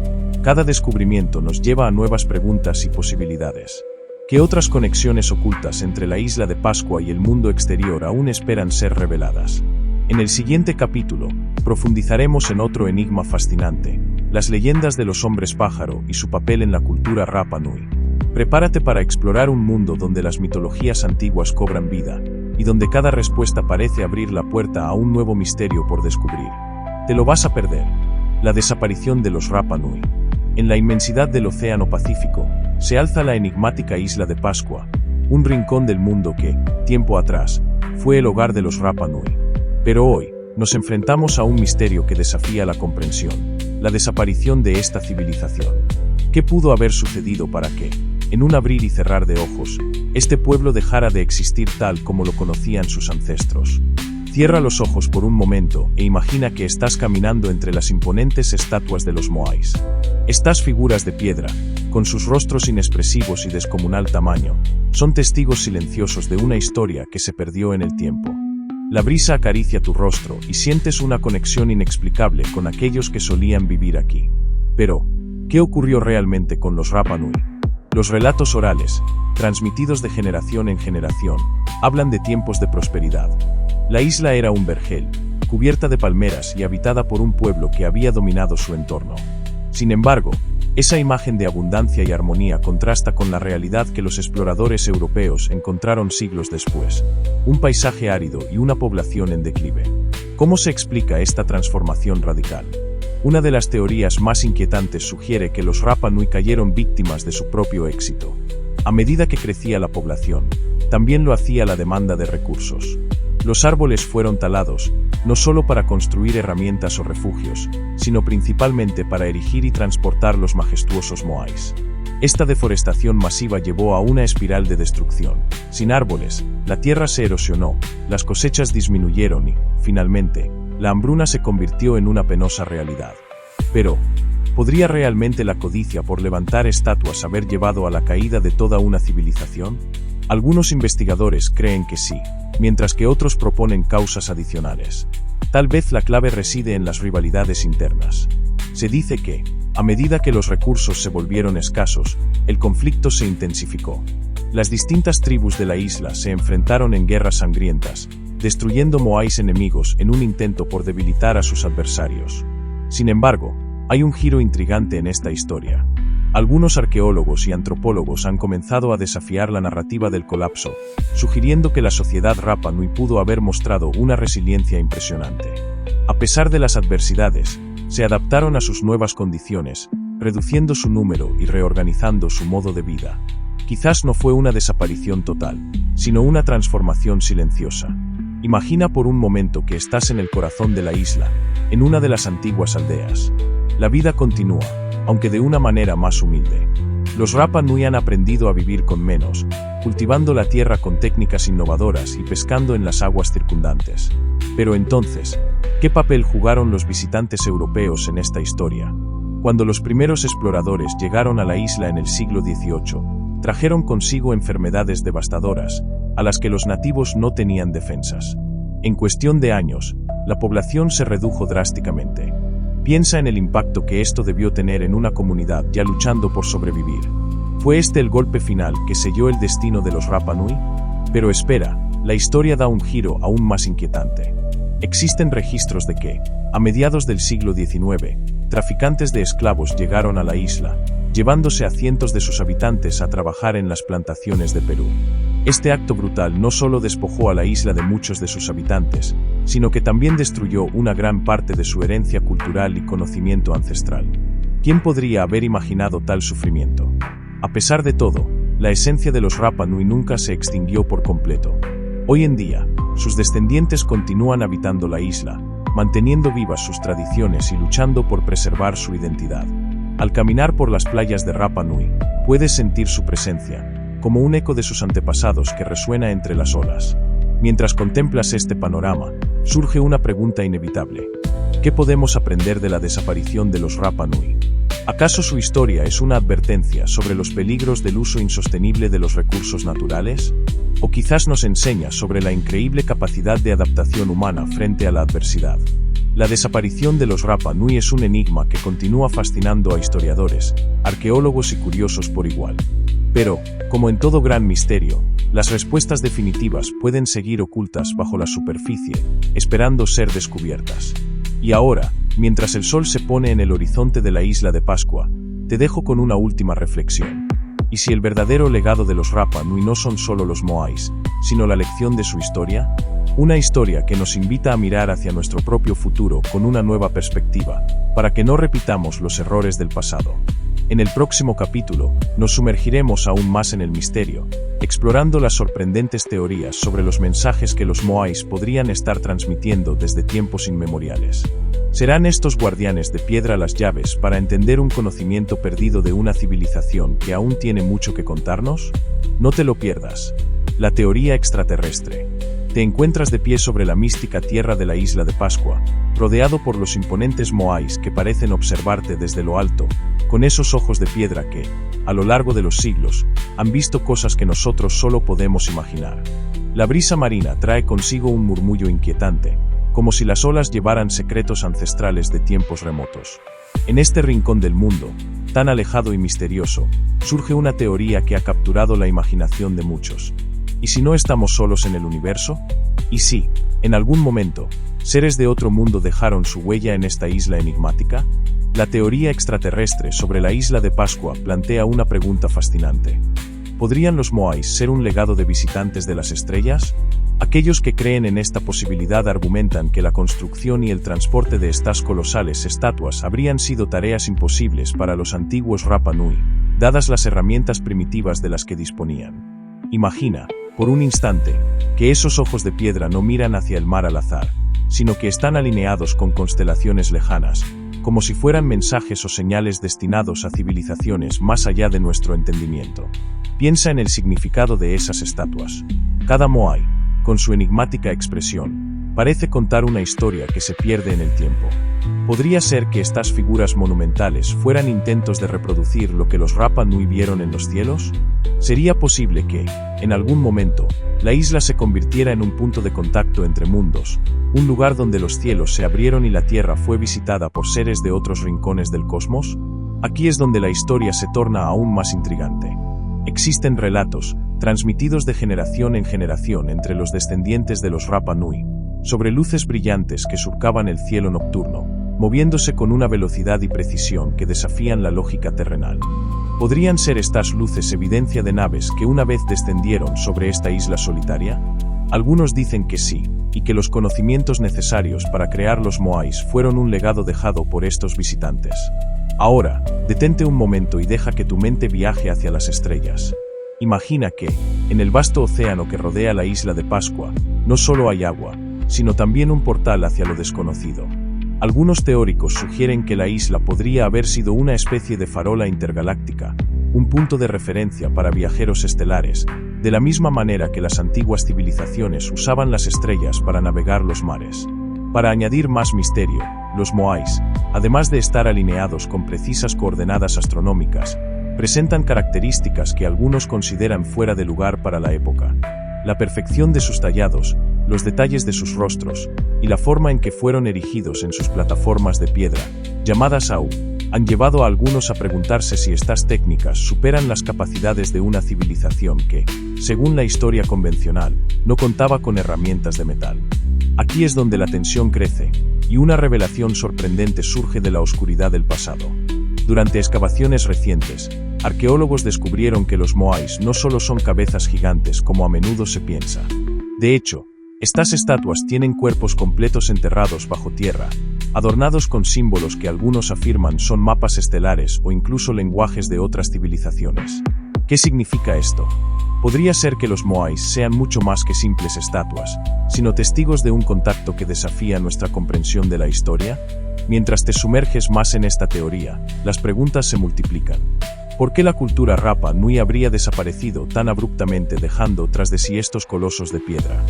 Cada descubrimiento nos lleva a nuevas preguntas y posibilidades. ¿Qué otras conexiones ocultas entre la isla de Pascua y el mundo exterior aún esperan ser reveladas? En el siguiente capítulo, profundizaremos en otro enigma fascinante, las leyendas de los hombres pájaro y su papel en la cultura Rapa Nui. Prepárate para explorar un mundo donde las mitologías antiguas cobran vida, y donde cada respuesta parece abrir la puerta a un nuevo misterio por descubrir. Te lo vas a perder. La desaparición de los Rapa Nui. En la inmensidad del Océano Pacífico, se alza la enigmática isla de Pascua, un rincón del mundo que, tiempo atrás, fue el hogar de los Rapa Nui. Pero hoy, nos enfrentamos a un misterio que desafía la comprensión, la desaparición de esta civilización. ¿Qué pudo haber sucedido para que, en un abrir y cerrar de ojos, este pueblo dejara de existir tal como lo conocían sus ancestros? Cierra los ojos por un momento e imagina que estás caminando entre las imponentes estatuas de los Moais. Estas figuras de piedra, con sus rostros inexpresivos y descomunal tamaño, son testigos silenciosos de una historia que se perdió en el tiempo. La brisa acaricia tu rostro y sientes una conexión inexplicable con aquellos que solían vivir aquí. Pero, ¿qué ocurrió realmente con los Rapa Nui? Los relatos orales, transmitidos de generación en generación, hablan de tiempos de prosperidad. La isla era un vergel, cubierta de palmeras y habitada por un pueblo que había dominado su entorno. Sin embargo, esa imagen de abundancia y armonía contrasta con la realidad que los exploradores europeos encontraron siglos después: un paisaje árido y una población en declive. ¿Cómo se explica esta transformación radical? Una de las teorías más inquietantes sugiere que los Rapa Nui cayeron víctimas de su propio éxito. A medida que crecía la población, también lo hacía la demanda de recursos. Los árboles fueron talados, no solo para construir herramientas o refugios, sino principalmente para erigir y transportar los majestuosos Moais. Esta deforestación masiva llevó a una espiral de destrucción. Sin árboles, la tierra se erosionó, las cosechas disminuyeron y, finalmente, la hambruna se convirtió en una penosa realidad. Pero, ¿podría realmente la codicia por levantar estatuas haber llevado a la caída de toda una civilización? Algunos investigadores creen que sí, mientras que otros proponen causas adicionales. Tal vez la clave reside en las rivalidades internas. Se dice que, a medida que los recursos se volvieron escasos, el conflicto se intensificó. Las distintas tribus de la isla se enfrentaron en guerras sangrientas, destruyendo moais enemigos en un intento por debilitar a sus adversarios. Sin embargo, hay un giro intrigante en esta historia. Algunos arqueólogos y antropólogos han comenzado a desafiar la narrativa del colapso, sugiriendo que la sociedad Rapa Nui pudo haber mostrado una resiliencia impresionante. A pesar de las adversidades, se adaptaron a sus nuevas condiciones, reduciendo su número y reorganizando su modo de vida. Quizás no fue una desaparición total, sino una transformación silenciosa. Imagina por un momento que estás en el corazón de la isla, en una de las antiguas aldeas. La vida continúa, aunque de una manera más humilde. Los Rapa Nui han aprendido a vivir con menos, cultivando la tierra con técnicas innovadoras y pescando en las aguas circundantes. Pero entonces, ¿qué papel jugaron los visitantes europeos en esta historia? Cuando los primeros exploradores llegaron a la isla en el siglo XVIII, trajeron consigo enfermedades devastadoras, a las que los nativos no tenían defensas. En cuestión de años, la población se redujo drásticamente. Piensa en el impacto que esto debió tener en una comunidad ya luchando por sobrevivir. ¿Fue este el golpe final que selló el destino de los Rapa Nui? Pero espera, la historia da un giro aún más inquietante. Existen registros de que, a mediados del siglo XIX, traficantes de esclavos llegaron a la isla, llevándose a cientos de sus habitantes a trabajar en las plantaciones de Perú. Este acto brutal no solo despojó a la isla de muchos de sus habitantes, sino que también destruyó una gran parte de su herencia cultural y conocimiento ancestral. ¿Quién podría haber imaginado tal sufrimiento? A pesar de todo, la esencia de los Rapa Nui nunca se extinguió por completo. Hoy en día, sus descendientes continúan habitando la isla, manteniendo vivas sus tradiciones y luchando por preservar su identidad. Al caminar por las playas de Rapa Nui, puedes sentir su presencia, como un eco de sus antepasados que resuena entre las olas. Mientras contemplas este panorama, surge una pregunta inevitable. ¿Qué podemos aprender de la desaparición de los Rapa Nui? ¿Acaso su historia es una advertencia sobre los peligros del uso insostenible de los recursos naturales? ¿O quizás nos enseña sobre la increíble capacidad de adaptación humana frente a la adversidad? La desaparición de los Rapa Nui es un enigma que continúa fascinando a historiadores, arqueólogos y curiosos por igual. Pero, como en todo gran misterio, las respuestas definitivas pueden seguir ocultas bajo la superficie, esperando ser descubiertas. Y ahora, mientras el sol se pone en el horizonte de la isla de Pascua, te dejo con una última reflexión. ¿Y si el verdadero legado de los Rapa Nui no son solo los moais, sino la lección de su historia? Una historia que nos invita a mirar hacia nuestro propio futuro con una nueva perspectiva, para que no repitamos los errores del pasado. En el próximo capítulo, nos sumergiremos aún más en el misterio, explorando las sorprendentes teorías sobre los mensajes que los moais podrían estar transmitiendo desde tiempos inmemoriales. ¿Serán estos guardianes de piedra las llaves para entender un conocimiento perdido de una civilización que aún tiene mucho que contarnos? No te lo pierdas. La teoría extraterrestre. Te encuentras de pie sobre la mística tierra de la isla de Pascua, rodeado por los imponentes moais que parecen observarte desde lo alto, con esos ojos de piedra que, a lo largo de los siglos, han visto cosas que nosotros solo podemos imaginar. La brisa marina trae consigo un murmullo inquietante, como si las olas llevaran secretos ancestrales de tiempos remotos. En este rincón del mundo, tan alejado y misterioso, surge una teoría que ha capturado la imaginación de muchos. ¿Y si no estamos solos en el universo? ¿Y si, en algún momento, seres de otro mundo dejaron su huella en esta isla enigmática? La teoría extraterrestre sobre la isla de Pascua plantea una pregunta fascinante. ¿Podrían los moais ser un legado de visitantes de las estrellas? Aquellos que creen en esta posibilidad argumentan que la construcción y el transporte de estas colosales estatuas habrían sido tareas imposibles para los antiguos Rapa Nui, dadas las herramientas primitivas de las que disponían. Imagina, por un instante, que esos ojos de piedra no miran hacia el mar al azar, sino que están alineados con constelaciones lejanas, como si fueran mensajes o señales destinados a civilizaciones más allá de nuestro entendimiento. Piensa en el significado de esas estatuas. Cada moai, con su enigmática expresión, parece contar una historia que se pierde en el tiempo. ¿Podría ser que estas figuras monumentales fueran intentos de reproducir lo que los Rapa Nui vieron en los cielos? ¿Sería posible que, en algún momento, la isla se convirtiera en un punto de contacto entre mundos, un lugar donde los cielos se abrieron y la tierra fue visitada por seres de otros rincones del cosmos? Aquí es donde la historia se torna aún más intrigante. Existen relatos, transmitidos de generación en generación entre los descendientes de los Rapa Nui, sobre luces brillantes que surcaban el cielo nocturno, moviéndose con una velocidad y precisión que desafían la lógica terrenal. ¿Podrían ser estas luces evidencia de naves que una vez descendieron sobre esta isla solitaria? Algunos dicen que sí, y que los conocimientos necesarios para crear los moais fueron un legado dejado por estos visitantes. Ahora, detente un momento y deja que tu mente viaje hacia las estrellas. Imagina que, en el vasto océano que rodea la isla de Pascua, no solo hay agua, sino también un portal hacia lo desconocido. Algunos teóricos sugieren que la isla podría haber sido una especie de farola intergaláctica, un punto de referencia para viajeros estelares, de la misma manera que las antiguas civilizaciones usaban las estrellas para navegar los mares. Para añadir más misterio, los moais, además de estar alineados con precisas coordenadas astronómicas, presentan características que algunos consideran fuera de lugar para la época. La perfección de sus tallados, los detalles de sus rostros, y la forma en que fueron erigidos en sus plataformas de piedra, llamadas au, han llevado a algunos a preguntarse si estas técnicas superan las capacidades de una civilización que, según la historia convencional, no contaba con herramientas de metal. Aquí es donde la tensión crece, y una revelación sorprendente surge de la oscuridad del pasado. Durante excavaciones recientes, arqueólogos descubrieron que los moais no solo son cabezas gigantes como a menudo se piensa. De hecho, estas estatuas tienen cuerpos completos enterrados bajo tierra, adornados con símbolos que algunos afirman son mapas estelares o incluso lenguajes de otras civilizaciones. ¿Qué significa esto? Podría ser que los moais sean mucho más que simples estatuas, sino testigos de un contacto que desafía nuestra comprensión de la historia. Mientras te sumerges más en esta teoría, las preguntas se multiplican. ¿Por qué la cultura Rapa Nui habría desaparecido tan abruptamente dejando tras de sí estos colosos de piedra?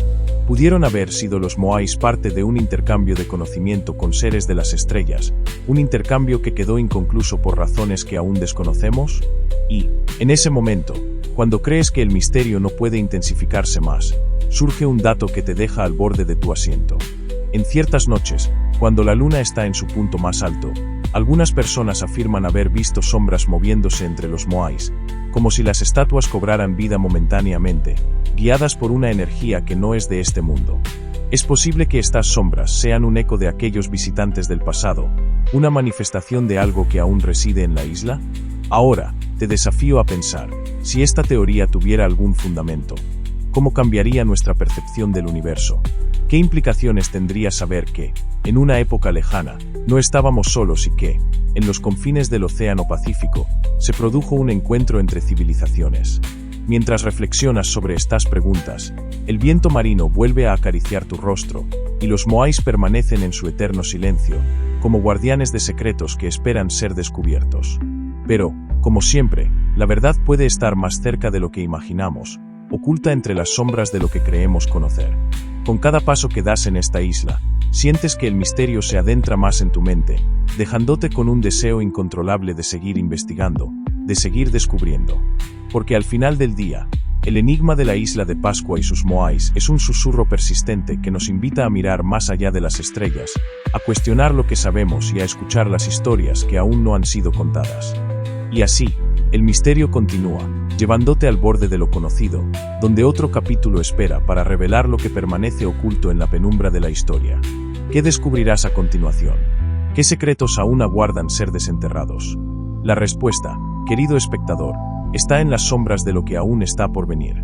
¿Pudieron haber sido los moais parte de un intercambio de conocimiento con seres de las estrellas, un intercambio que quedó inconcluso por razones que aún desconocemos? Y, en ese momento, cuando crees que el misterio no puede intensificarse más, surge un dato que te deja al borde de tu asiento. En ciertas noches, cuando la luna está en su punto más alto, algunas personas afirman haber visto sombras moviéndose entre los moais, como si las estatuas cobraran vida momentáneamente, guiadas por una energía que no es de este mundo. ¿Es posible que estas sombras sean un eco de aquellos visitantes del pasado, una manifestación de algo que aún reside en la isla? Ahora, te desafío a pensar, si esta teoría tuviera algún fundamento, ¿cómo cambiaría nuestra percepción del universo? ¿Qué implicaciones tendría saber que, en una época lejana, no estábamos solos y que, en los confines del Océano Pacífico, se produjo un encuentro entre civilizaciones? Mientras reflexionas sobre estas preguntas, el viento marino vuelve a acariciar tu rostro, y los moais permanecen en su eterno silencio, como guardianes de secretos que esperan ser descubiertos. Pero, como siempre, la verdad puede estar más cerca de lo que imaginamos, oculta entre las sombras de lo que creemos conocer. Con cada paso que das en esta isla, sientes que el misterio se adentra más en tu mente, dejándote con un deseo incontrolable de seguir investigando, de seguir descubriendo. Porque al final del día, el enigma de la isla de Pascua y sus moais es un susurro persistente que nos invita a mirar más allá de las estrellas, a cuestionar lo que sabemos y a escuchar las historias que aún no han sido contadas. Y así, el misterio continúa, llevándote al borde de lo conocido, donde otro capítulo espera para revelar lo que permanece oculto en la penumbra de la historia. ¿Qué descubrirás a continuación? ¿Qué secretos aún aguardan ser desenterrados? La respuesta, querido espectador, está en las sombras de lo que aún está por venir.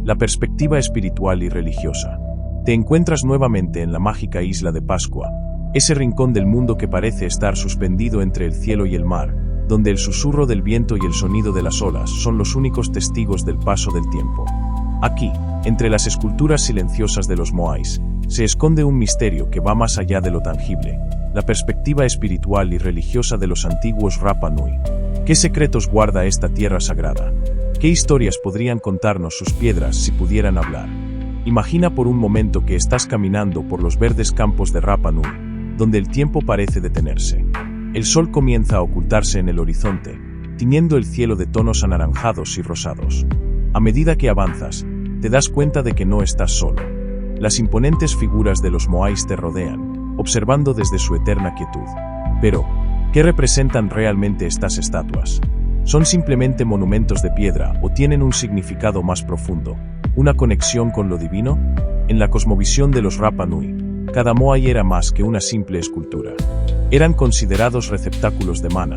La perspectiva espiritual y religiosa. Te encuentras nuevamente en la mágica isla de Pascua, ese rincón del mundo que parece estar suspendido entre el cielo y el mar, donde el susurro del viento y el sonido de las olas son los únicos testigos del paso del tiempo. Aquí, entre las esculturas silenciosas de los moais, se esconde un misterio que va más allá de lo tangible. la perspectiva espiritual y religiosa de los antiguos Rapa Nui. ¿Qué secretos guarda esta tierra sagrada? ¿Qué historias podrían contarnos sus piedras si pudieran hablar? Imagina por un momento que estás caminando por los verdes campos de Rapa Nui, donde el tiempo parece detenerse. El sol comienza a ocultarse en el horizonte, tiñendo el cielo de tonos anaranjados y rosados. A medida que avanzas, te das cuenta de que no estás solo. Las imponentes figuras de los moais te rodean, observando desde su eterna quietud. Pero, ¿qué representan realmente estas estatuas? ¿Son simplemente monumentos de piedra o tienen un significado más profundo, una conexión con lo divino? En la cosmovisión de los Rapa Nui, cada moai era más que una simple escultura. Eran considerados receptáculos de mana,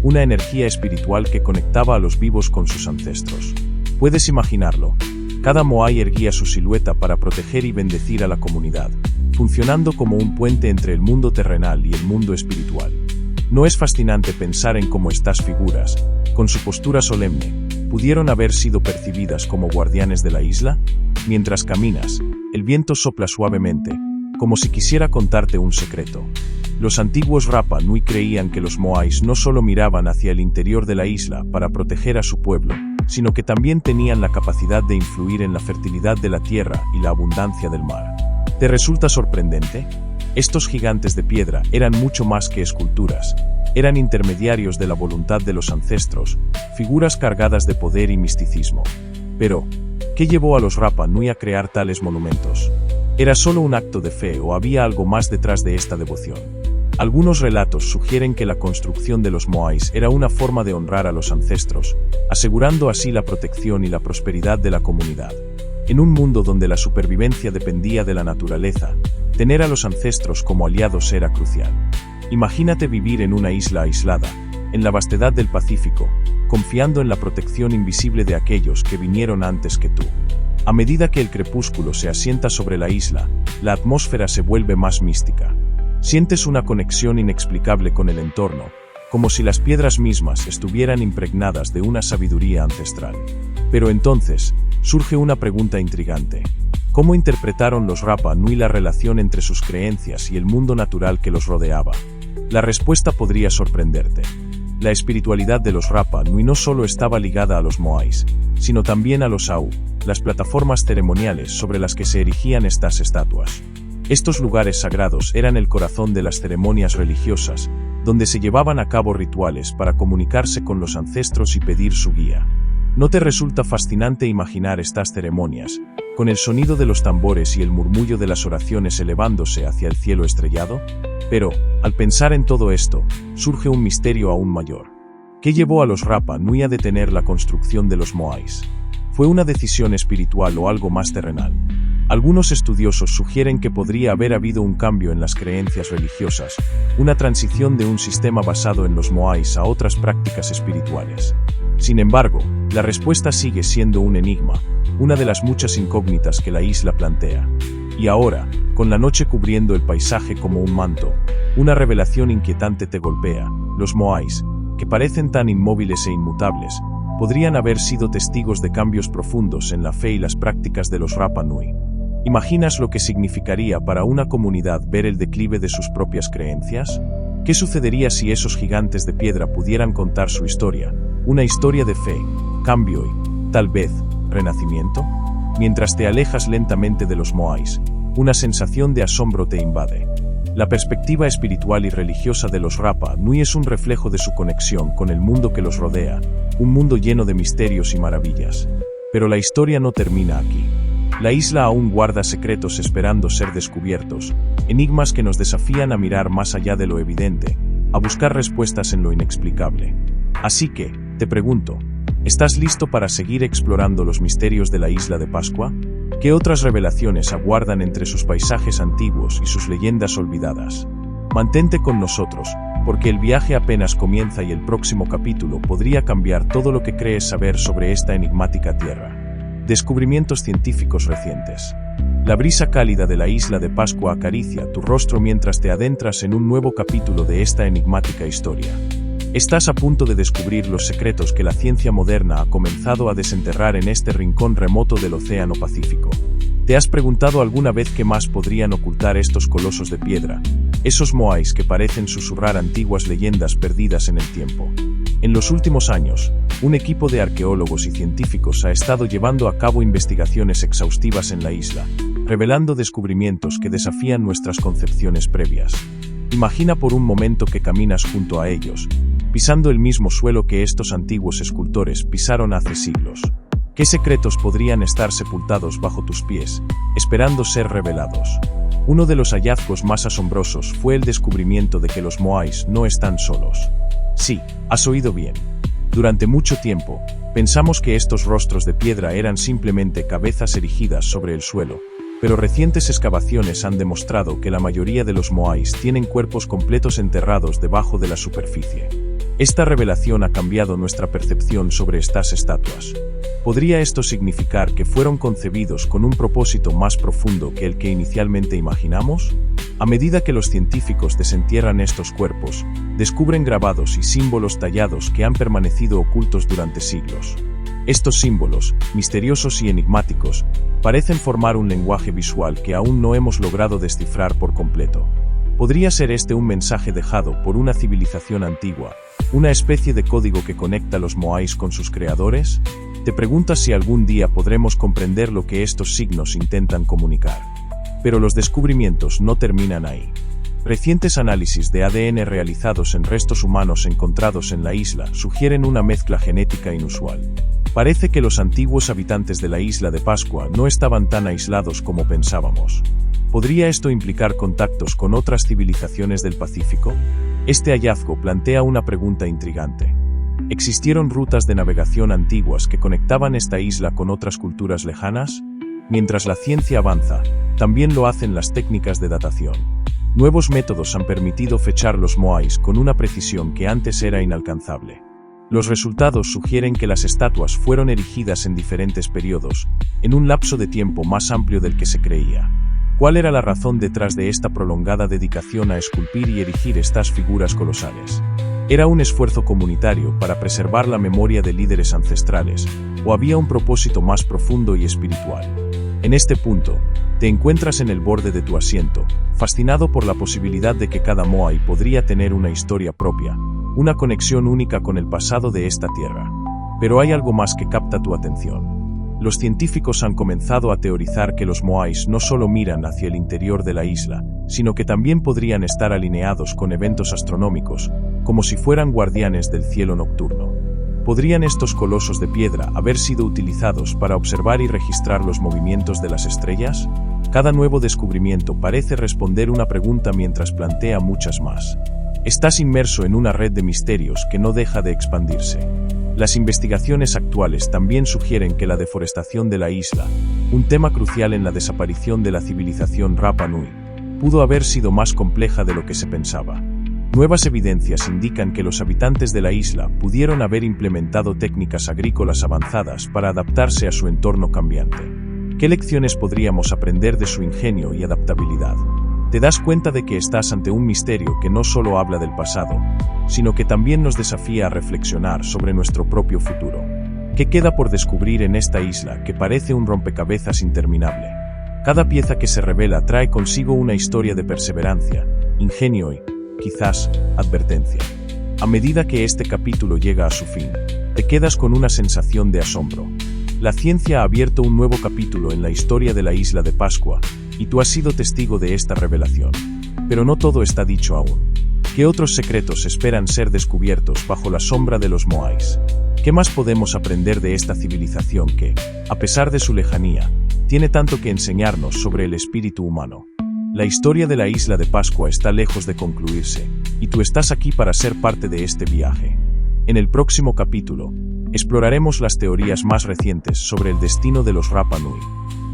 una energía espiritual que conectaba a los vivos con sus ancestros. Puedes imaginarlo. Cada moai erguía su silueta para proteger y bendecir a la comunidad, funcionando como un puente entre el mundo terrenal y el mundo espiritual. ¿No es fascinante pensar en cómo estas figuras, con su postura solemne, pudieron haber sido percibidas como guardianes de la isla? Mientras caminas, el viento sopla suavemente, como si quisiera contarte un secreto. Los antiguos Rapa Nui creían que los moais no solo miraban hacia el interior de la isla para proteger a su pueblo, sino que también tenían la capacidad de influir en la fertilidad de la tierra y la abundancia del mar. ¿Te resulta sorprendente? Estos gigantes de piedra eran mucho más que esculturas. Eran intermediarios de la voluntad de los ancestros, figuras cargadas de poder y misticismo. Pero, ¿qué llevó a los Rapa Nui a crear tales monumentos? ¿Era solo un acto de fe o había algo más detrás de esta devoción? Algunos relatos sugieren que la construcción de los moais era una forma de honrar a los ancestros, asegurando así la protección y la prosperidad de la comunidad. En un mundo donde la supervivencia dependía de la naturaleza, tener a los ancestros como aliados era crucial. Imagínate vivir en una isla aislada, en la vastedad del Pacífico, confiando en la protección invisible de aquellos que vinieron antes que tú. A medida que el crepúsculo se asienta sobre la isla, la atmósfera se vuelve más mística. Sientes una conexión inexplicable con el entorno, como si las piedras mismas estuvieran impregnadas de una sabiduría ancestral. Pero entonces, surge una pregunta intrigante. ¿Cómo interpretaron los Rapa Nui la relación entre sus creencias y el mundo natural que los rodeaba? La respuesta podría sorprenderte. La espiritualidad de los Rapa Nui no solo estaba ligada a los moais, sino también a los au, las plataformas ceremoniales sobre las que se erigían estas estatuas. Estos lugares sagrados eran el corazón de las ceremonias religiosas, donde se llevaban a cabo rituales para comunicarse con los ancestros y pedir su guía. ¿No te resulta fascinante imaginar estas ceremonias, con el sonido de los tambores y el murmullo de las oraciones elevándose hacia el cielo estrellado? Pero, al pensar en todo esto, surge un misterio aún mayor. ¿Qué llevó a los Rapa Nui a detener la construcción de los moais? ¿Fue una decisión espiritual o algo más terrenal? Algunos estudiosos sugieren que podría haber habido un cambio en las creencias religiosas, una transición de un sistema basado en los moais a otras prácticas espirituales. Sin embargo, la respuesta sigue siendo un enigma, una de las muchas incógnitas que la isla plantea. Y ahora, con la noche cubriendo el paisaje como un manto, una revelación inquietante te golpea. Los moais, que parecen tan inmóviles e inmutables, podrían haber sido testigos de cambios profundos en la fe y las prácticas de los Rapa Nui. ¿Imaginas lo que significaría para una comunidad ver el declive de sus propias creencias? ¿Qué sucedería si esos gigantes de piedra pudieran contar su historia, una historia de fe, cambio y, tal vez, renacimiento? Mientras te alejas lentamente de los moais, una sensación de asombro te invade. La perspectiva espiritual y religiosa de los Rapa Nui es un reflejo de su conexión con el mundo que los rodea, un mundo lleno de misterios y maravillas. Pero la historia no termina aquí. La isla aún guarda secretos esperando ser descubiertos, enigmas que nos desafían a mirar más allá de lo evidente, a buscar respuestas en lo inexplicable. Así que, te pregunto, ¿estás listo para seguir explorando los misterios de la isla de Pascua? ¿Qué otras revelaciones aguardan entre sus paisajes antiguos y sus leyendas olvidadas? Mantente con nosotros, porque el viaje apenas comienza y el próximo capítulo podría cambiar todo lo que crees saber sobre esta enigmática tierra. Descubrimientos científicos recientes. La brisa cálida de la isla de Pascua acaricia tu rostro mientras te adentras en un nuevo capítulo de esta enigmática historia. Estás a punto de descubrir los secretos que la ciencia moderna ha comenzado a desenterrar en este rincón remoto del Océano Pacífico. ¿Te has preguntado alguna vez qué más podrían ocultar estos colosos de piedra? Esos moais que parecen susurrar antiguas leyendas perdidas en el tiempo. En los últimos años, un equipo de arqueólogos y científicos ha estado llevando a cabo investigaciones exhaustivas en la isla, revelando descubrimientos que desafían nuestras concepciones previas. Imagina por un momento que caminas junto a ellos, pisando el mismo suelo que estos antiguos escultores pisaron hace siglos. ¿Qué secretos podrían estar sepultados bajo tus pies, esperando ser revelados? Uno de los hallazgos más asombrosos fue el descubrimiento de que los moais no están solos. Sí, has oído bien. Durante mucho tiempo, pensamos que estos rostros de piedra eran simplemente cabezas erigidas sobre el suelo, pero recientes excavaciones han demostrado que la mayoría de los moais tienen cuerpos completos enterrados debajo de la superficie. Esta revelación ha cambiado nuestra percepción sobre estas estatuas. ¿Podría esto significar que fueron concebidos con un propósito más profundo que el que inicialmente imaginamos? A medida que los científicos desentierran estos cuerpos, descubren grabados y símbolos tallados que han permanecido ocultos durante siglos. Estos símbolos, misteriosos y enigmáticos, parecen formar un lenguaje visual que aún no hemos logrado descifrar por completo. ¿Podría ser este un mensaje dejado por una civilización antigua, una especie de código que conecta los moais con sus creadores? Te preguntas si algún día podremos comprender lo que estos signos intentan comunicar. Pero los descubrimientos no terminan ahí. Recientes análisis de ADN realizados en restos humanos encontrados en la isla sugieren una mezcla genética inusual. Parece que los antiguos habitantes de la isla de Pascua no estaban tan aislados como pensábamos. ¿Podría esto implicar contactos con otras civilizaciones del Pacífico? Este hallazgo plantea una pregunta intrigante. ¿Existieron rutas de navegación antiguas que conectaban esta isla con otras culturas lejanas? Mientras la ciencia avanza, también lo hacen las técnicas de datación. Nuevos métodos han permitido fechar los moais con una precisión que antes era inalcanzable. Los resultados sugieren que las estatuas fueron erigidas en diferentes periodos, en un lapso de tiempo más amplio del que se creía. ¿Cuál era la razón detrás de esta prolongada dedicación a esculpir y erigir estas figuras colosales? ¿Era un esfuerzo comunitario para preservar la memoria de líderes ancestrales, o había un propósito más profundo y espiritual? En este punto, te encuentras en el borde de tu asiento, fascinado por la posibilidad de que cada moai podría tener una historia propia, una conexión única con el pasado de esta tierra. Pero hay algo más que capta tu atención. Los científicos han comenzado a teorizar que los moais no solo miran hacia el interior de la isla, sino que también podrían estar alineados con eventos astronómicos, como si fueran guardianes del cielo nocturno. ¿Podrían estos colosos de piedra haber sido utilizados para observar y registrar los movimientos de las estrellas? Cada nuevo descubrimiento parece responder una pregunta mientras plantea muchas más. Estás inmerso en una red de misterios que no deja de expandirse. Las investigaciones actuales también sugieren que la deforestación de la isla, un tema crucial en la desaparición de la civilización Rapa Nui, pudo haber sido más compleja de lo que se pensaba. Nuevas evidencias indican que los habitantes de la isla pudieron haber implementado técnicas agrícolas avanzadas para adaptarse a su entorno cambiante. ¿Qué lecciones podríamos aprender de su ingenio y adaptabilidad? Te das cuenta de que estás ante un misterio que no solo habla del pasado, sino que también nos desafía a reflexionar sobre nuestro propio futuro. ¿Qué queda por descubrir en esta isla que parece un rompecabezas interminable? Cada pieza que se revela trae consigo una historia de perseverancia, ingenio y, quizás, advertencia. A medida que este capítulo llega a su fin, te quedas con una sensación de asombro. La ciencia ha abierto un nuevo capítulo en la historia de la isla de Pascua, y tú has sido testigo de esta revelación. Pero no todo está dicho aún. ¿Qué otros secretos esperan ser descubiertos bajo la sombra de los moais? ¿Qué más podemos aprender de esta civilización que, a pesar de su lejanía, tiene tanto que enseñarnos sobre el espíritu humano? La historia de la isla de Pascua está lejos de concluirse, y tú estás aquí para ser parte de este viaje. En el próximo capítulo, exploraremos las teorías más recientes sobre el destino de los Rapa Nui.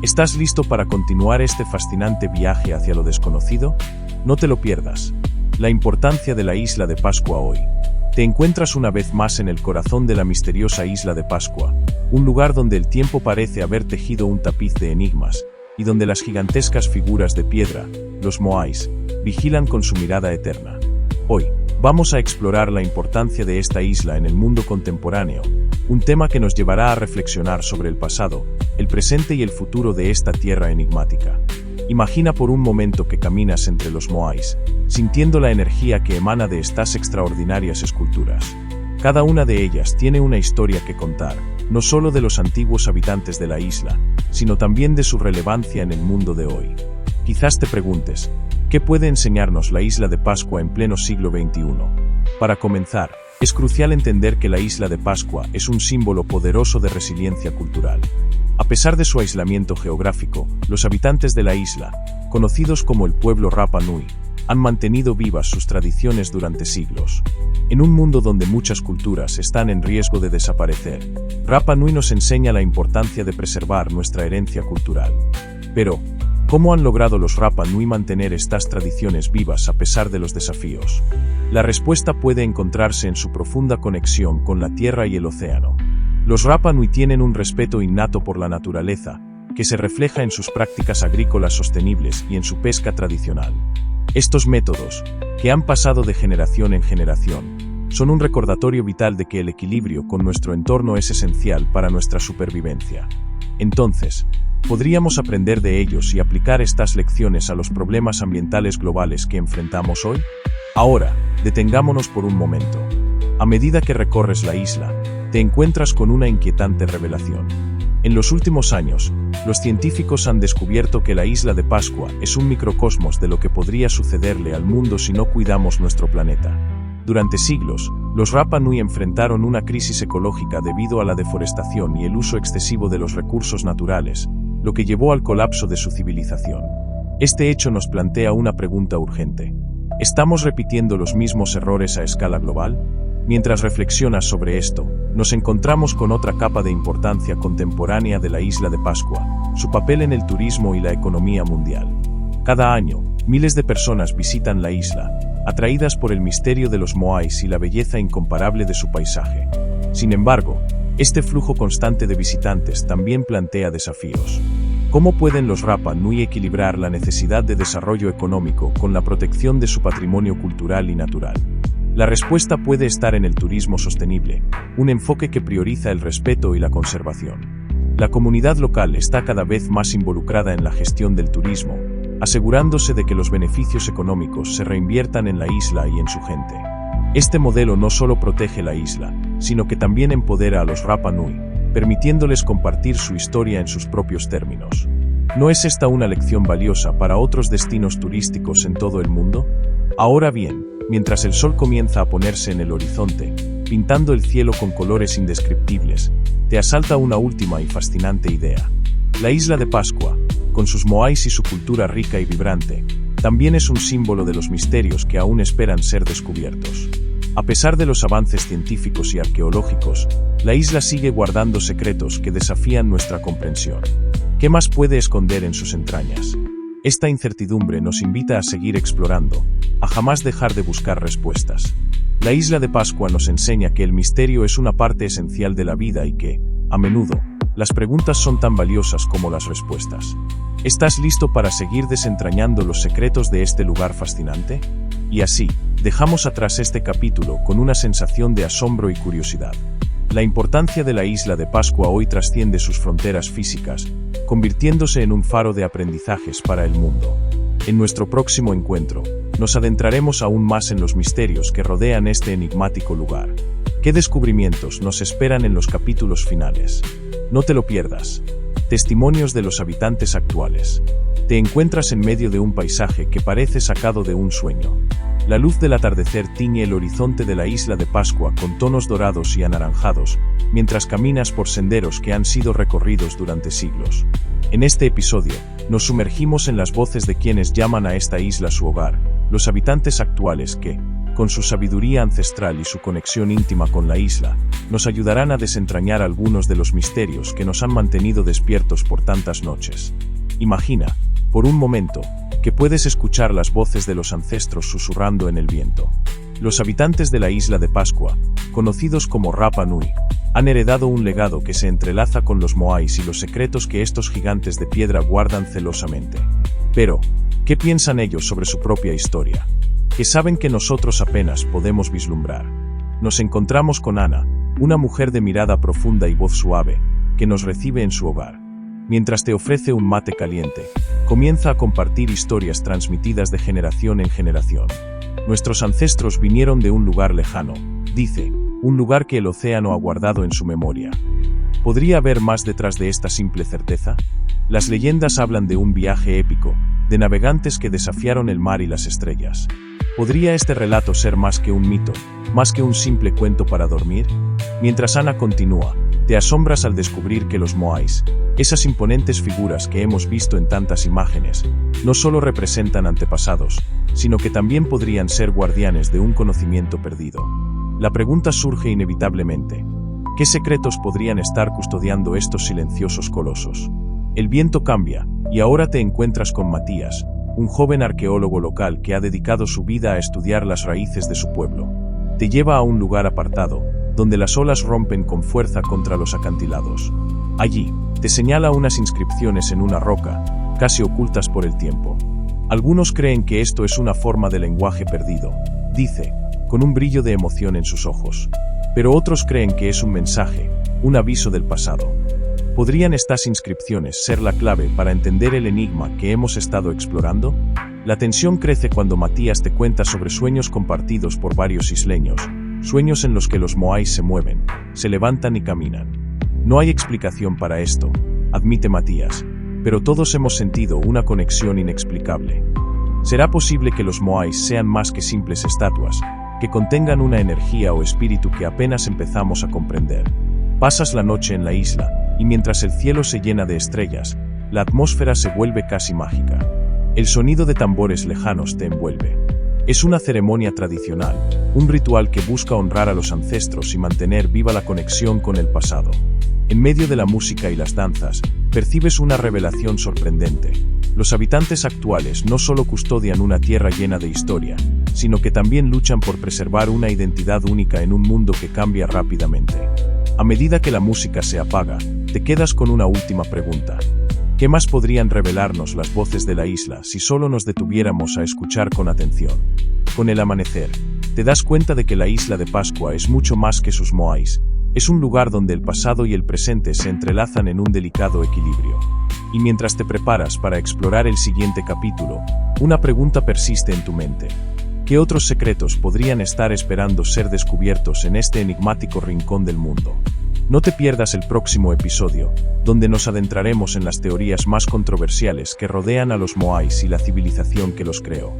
¿Estás listo para continuar este fascinante viaje hacia lo desconocido? No te lo pierdas. La importancia de la isla de Pascua hoy. Te encuentras una vez más en el corazón de la misteriosa isla de Pascua, un lugar donde el tiempo parece haber tejido un tapiz de enigmas, y donde las gigantescas figuras de piedra, los moais, vigilan con su mirada eterna. Hoy, Vamos a explorar la importancia de esta isla en el mundo contemporáneo, un tema que nos llevará a reflexionar sobre el pasado, el presente y el futuro de esta tierra enigmática. Imagina por un momento que caminas entre los moais, sintiendo la energía que emana de estas extraordinarias esculturas. Cada una de ellas tiene una historia que contar, no solo de los antiguos habitantes de la isla, sino también de su relevancia en el mundo de hoy. Quizás te preguntes, ¿qué puede enseñarnos la isla de Pascua en pleno siglo XXI? Para comenzar, es crucial entender que la isla de Pascua es un símbolo poderoso de resiliencia cultural. A pesar de su aislamiento geográfico, los habitantes de la isla, conocidos como el pueblo Rapa Nui, han mantenido vivas sus tradiciones durante siglos. En un mundo donde muchas culturas están en riesgo de desaparecer, Rapa Nui nos enseña la importancia de preservar nuestra herencia cultural. Pero, ¿cómo han logrado los Rapa Nui mantener estas tradiciones vivas a pesar de los desafíos? La respuesta puede encontrarse en su profunda conexión con la tierra y el océano. Los Rapa Nui tienen un respeto innato por la naturaleza, que se refleja en sus prácticas agrícolas sostenibles y en su pesca tradicional. Estos métodos, que han pasado de generación en generación, son un recordatorio vital de que el equilibrio con nuestro entorno es esencial para nuestra supervivencia. Entonces, ¿podríamos aprender de ellos y aplicar estas lecciones a los problemas ambientales globales que enfrentamos hoy? Ahora, detengámonos por un momento. A medida que recorres la isla, te encuentras con una inquietante revelación. En los últimos años, los científicos han descubierto que la isla de Pascua es un microcosmos de lo que podría sucederle al mundo si no cuidamos nuestro planeta. Durante siglos, los Rapa Nui enfrentaron una crisis ecológica debido a la deforestación y el uso excesivo de los recursos naturales, lo que llevó al colapso de su civilización. Este hecho nos plantea una pregunta urgente. ¿Estamos repitiendo los mismos errores a escala global? Mientras reflexionas sobre esto, nos encontramos con otra capa de importancia contemporánea de la isla de Pascua, su papel en el turismo y la economía mundial. Cada año, miles de personas visitan la isla, atraídas por el misterio de los moais y la belleza incomparable de su paisaje. Sin embargo, este flujo constante de visitantes también plantea desafíos. ¿Cómo pueden los Rapa Nui equilibrar la necesidad de desarrollo económico con la protección de su patrimonio cultural y natural? La respuesta puede estar en el turismo sostenible, un enfoque que prioriza el respeto y la conservación. La comunidad local está cada vez más involucrada en la gestión del turismo, asegurándose de que los beneficios económicos se reinviertan en la isla y en su gente. Este modelo no solo protege la isla, sino que también empodera a los Rapa Nui, permitiéndoles compartir su historia en sus propios términos. ¿No es esta una lección valiosa para otros destinos turísticos en todo el mundo? Ahora bien, mientras el sol comienza a ponerse en el horizonte, pintando el cielo con colores indescriptibles, te asalta una última y fascinante idea. La isla de Pascua, con sus moais y su cultura rica y vibrante, también es un símbolo de los misterios que aún esperan ser descubiertos. A pesar de los avances científicos y arqueológicos, la isla sigue guardando secretos que desafían nuestra comprensión. ¿Qué más puede esconder en sus entrañas? Esta incertidumbre nos invita a seguir explorando, a jamás dejar de buscar respuestas. La isla de Pascua nos enseña que el misterio es una parte esencial de la vida y que, a menudo, las preguntas son tan valiosas como las respuestas. ¿Estás listo para seguir desentrañando los secretos de este lugar fascinante? Y así, dejamos atrás este capítulo con una sensación de asombro y curiosidad. La importancia de la isla de Pascua hoy trasciende sus fronteras físicas, convirtiéndose en un faro de aprendizajes para el mundo. En nuestro próximo encuentro, nos adentraremos aún más en los misterios que rodean este enigmático lugar. ¿Qué descubrimientos nos esperan en los capítulos finales? No te lo pierdas. Testimonios de los habitantes actuales. Te encuentras en medio de un paisaje que parece sacado de un sueño. La luz del atardecer tiñe el horizonte de la isla de Pascua con tonos dorados y anaranjados, mientras caminas por senderos que han sido recorridos durante siglos. En este episodio, nos sumergimos en las voces de quienes llaman a esta isla su hogar, los habitantes actuales que, con su sabiduría ancestral y su conexión íntima con la isla, nos ayudarán a desentrañar algunos de los misterios que nos han mantenido despiertos por tantas noches. Imagina, por un momento, que puedes escuchar las voces de los ancestros susurrando en el viento. Los habitantes de la isla de Pascua, conocidos como Rapa Nui, han heredado un legado que se entrelaza con los moais y los secretos que estos gigantes de piedra guardan celosamente. Pero, ¿qué piensan ellos sobre su propia historia? que saben que nosotros apenas podemos vislumbrar. Nos encontramos con Ana, una mujer de mirada profunda y voz suave, que nos recibe en su hogar. Mientras te ofrece un mate caliente, comienza a compartir historias transmitidas de generación en generación. Nuestros ancestros vinieron de un lugar lejano, dice, un lugar que el océano ha guardado en su memoria. ¿Podría haber más detrás de esta simple certeza? Las leyendas hablan de un viaje épico, de navegantes que desafiaron el mar y las estrellas. ¿Podría este relato ser más que un mito, más que un simple cuento para dormir? Mientras Ana continúa, te asombras al descubrir que los Moais, esas imponentes figuras que hemos visto en tantas imágenes, no solo representan antepasados, sino que también podrían ser guardianes de un conocimiento perdido. La pregunta surge inevitablemente: ¿qué secretos podrían estar custodiando estos silenciosos colosos? El viento cambia, y ahora te encuentras con Matías, un joven arqueólogo local que ha dedicado su vida a estudiar las raíces de su pueblo. Te lleva a un lugar apartado, donde las olas rompen con fuerza contra los acantilados. Allí, te señala unas inscripciones en una roca, casi ocultas por el tiempo. Algunos creen que esto es una forma de lenguaje perdido, dice, con un brillo de emoción en sus ojos. Pero otros creen que es un mensaje, un aviso del pasado. ¿Podrían estas inscripciones ser la clave para entender el enigma que hemos estado explorando? La tensión crece cuando Matías te cuenta sobre sueños compartidos por varios isleños, sueños en los que los Moais se mueven, se levantan y caminan. No hay explicación para esto, admite Matías, pero todos hemos sentido una conexión inexplicable. ¿Será posible que los Moais sean más que simples estatuas, que contengan una energía o espíritu que apenas empezamos a comprender? Pasas la noche en la isla, y mientras el cielo se llena de estrellas, la atmósfera se vuelve casi mágica. El sonido de tambores lejanos te envuelve. Es una ceremonia tradicional, un ritual que busca honrar a los ancestros y mantener viva la conexión con el pasado. En medio de la música y las danzas, percibes una revelación sorprendente. Los habitantes actuales no solo custodian una tierra llena de historia, sino que también luchan por preservar una identidad única en un mundo que cambia rápidamente. A medida que la música se apaga, te quedas con una última pregunta. ¿Qué más podrían revelarnos las voces de la isla si solo nos detuviéramos a escuchar con atención? Con el amanecer, te das cuenta de que la isla de Pascua es mucho más que sus Moais. Es un lugar donde el pasado y el presente se entrelazan en un delicado equilibrio. Y mientras te preparas para explorar el siguiente capítulo, una pregunta persiste en tu mente. ¿Qué otros secretos podrían estar esperando ser descubiertos en este enigmático rincón del mundo? No te pierdas el próximo episodio, donde nos adentraremos en las teorías más controversiales que rodean a los Moais y la civilización que los creó.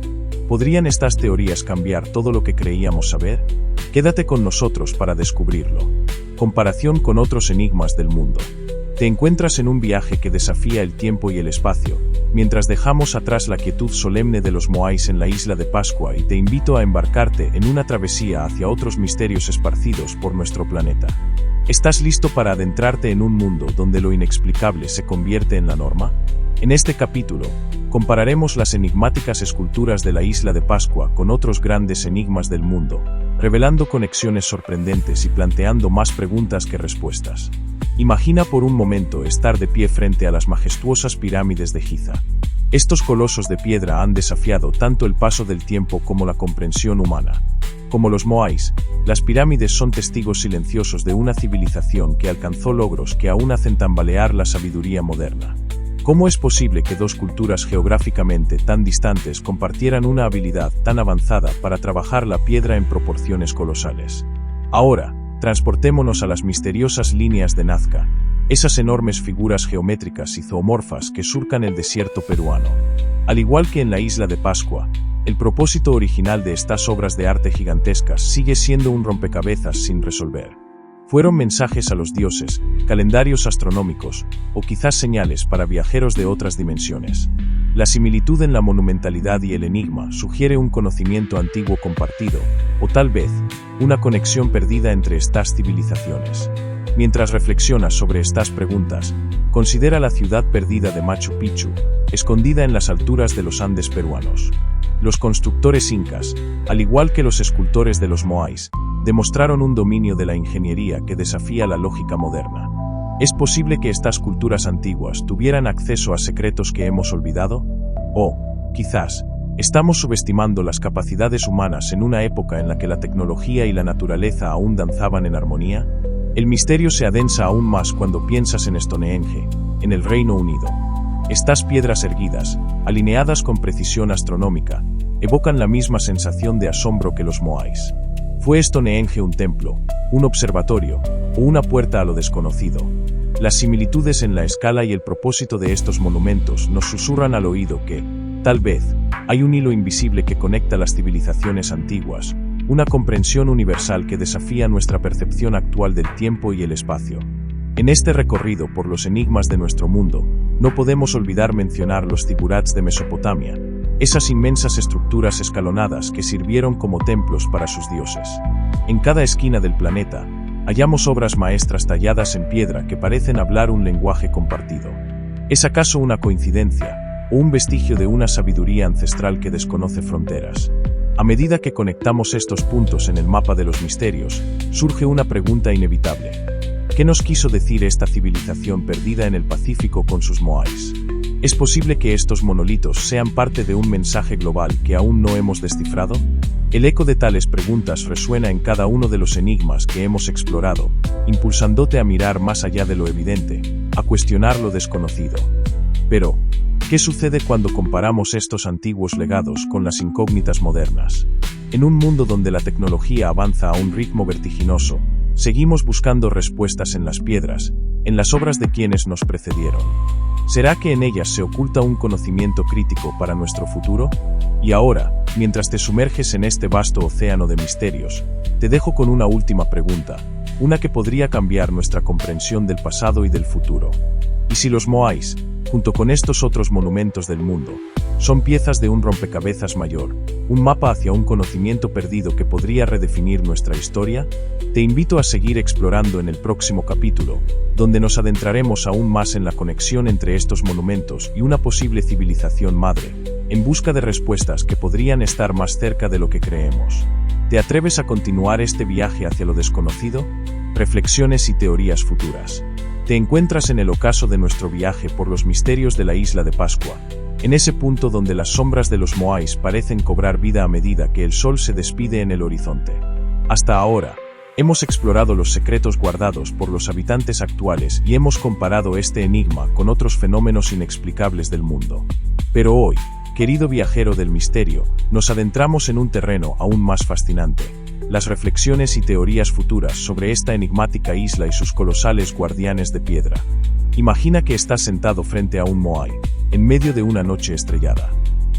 ¿Podrían estas teorías cambiar todo lo que creíamos saber? Quédate con nosotros para descubrirlo. Comparación con otros enigmas del mundo. Te encuentras en un viaje que desafía el tiempo y el espacio, mientras dejamos atrás la quietud solemne de los Moais en la isla de Pascua, y te invito a embarcarte en una travesía hacia otros misterios esparcidos por nuestro planeta. ¿Estás listo para adentrarte en un mundo donde lo inexplicable se convierte en la norma? En este capítulo, compararemos las enigmáticas esculturas de la isla de Pascua con otros grandes enigmas del mundo, revelando conexiones sorprendentes y planteando más preguntas que respuestas. Imagina por un momento estar de pie frente a las majestuosas pirámides de Giza. Estos colosos de piedra han desafiado tanto el paso del tiempo como la comprensión humana. Como los Moais, las pirámides son testigos silenciosos de una civilización que alcanzó logros que aún hacen tambalear la sabiduría moderna. ¿Cómo es posible que dos culturas geográficamente tan distantes compartieran una habilidad tan avanzada para trabajar la piedra en proporciones colosales? Ahora, transportémonos a las misteriosas líneas de Nazca, esas enormes figuras geométricas y zoomorfas que surcan el desierto peruano. Al igual que en la isla de Pascua, el propósito original de estas obras de arte gigantescas sigue siendo un rompecabezas sin resolver. Fueron mensajes a los dioses, calendarios astronómicos, o quizás señales para viajeros de otras dimensiones. La similitud en la monumentalidad y el enigma sugiere un conocimiento antiguo compartido, o tal vez, una conexión perdida entre estas civilizaciones. Mientras reflexionas sobre estas preguntas, considera la ciudad perdida de Machu Picchu, escondida en las alturas de los Andes peruanos. Los constructores incas, al igual que los escultores de los Moais, demostraron un dominio de la ingeniería que desafía la lógica moderna. ¿Es posible que estas culturas antiguas tuvieran acceso a secretos que hemos olvidado? O, quizás, Estamos subestimando las capacidades humanas en una época en la que la tecnología y la naturaleza aún danzaban en armonía. El misterio se adensa aún más cuando piensas en Stonehenge, en el Reino Unido. Estas piedras erguidas, alineadas con precisión astronómica, evocan la misma sensación de asombro que los moais. ¿Fue Stonehenge un templo, un observatorio o una puerta a lo desconocido? Las similitudes en la escala y el propósito de estos monumentos nos susurran al oído que, tal vez, hay un hilo invisible que conecta las civilizaciones antiguas, una comprensión universal que desafía nuestra percepción actual del tiempo y el espacio. En este recorrido por los enigmas de nuestro mundo, no podemos olvidar mencionar los zigurats de Mesopotamia, esas inmensas estructuras escalonadas que sirvieron como templos para sus dioses. En cada esquina del planeta, hallamos obras maestras talladas en piedra que parecen hablar un lenguaje compartido. ¿Es acaso una coincidencia, o un vestigio de una sabiduría ancestral que desconoce fronteras? A medida que conectamos estos puntos en el mapa de los misterios, surge una pregunta inevitable. ¿Qué nos quiso decir esta civilización perdida en el Pacífico con sus moais? ¿Es posible que estos monolitos sean parte de un mensaje global que aún no hemos descifrado? El eco de tales preguntas resuena en cada uno de los enigmas que hemos explorado, impulsándote a mirar más allá de lo evidente, a cuestionar lo desconocido. Pero, ¿qué sucede cuando comparamos estos antiguos legados con las incógnitas modernas? En un mundo donde la tecnología avanza a un ritmo vertiginoso, seguimos buscando respuestas en las piedras, en las obras de quienes nos precedieron. ¿Será que en ellas se oculta un conocimiento crítico para nuestro futuro? Y ahora, mientras te sumerges en este vasto océano de misterios, te dejo con una última pregunta, una que podría cambiar nuestra comprensión del pasado y del futuro. ¿Y si los moais, junto con estos otros monumentos del mundo, son piezas de un rompecabezas mayor, un mapa hacia un conocimiento perdido que podría redefinir nuestra historia? Te invito a seguir explorando en el próximo capítulo, donde nos adentraremos aún más en la conexión entre estos monumentos y una posible civilización madre, en busca de respuestas que podrían estar más cerca de lo que creemos. ¿Te atreves a continuar este viaje hacia lo desconocido? Reflexiones y teorías futuras. Te encuentras en el ocaso de nuestro viaje por los misterios de la isla de Pascua, en ese punto donde las sombras de los moais parecen cobrar vida a medida que el sol se despide en el horizonte. Hasta ahora, hemos explorado los secretos guardados por los habitantes actuales y hemos comparado este enigma con otros fenómenos inexplicables del mundo. Pero hoy, querido viajero del misterio, nos adentramos en un terreno aún más fascinante: las reflexiones y teorías futuras sobre esta enigmática isla y sus colosales guardianes de piedra. Imagina que estás sentado frente a un moai, en medio de una noche estrellada.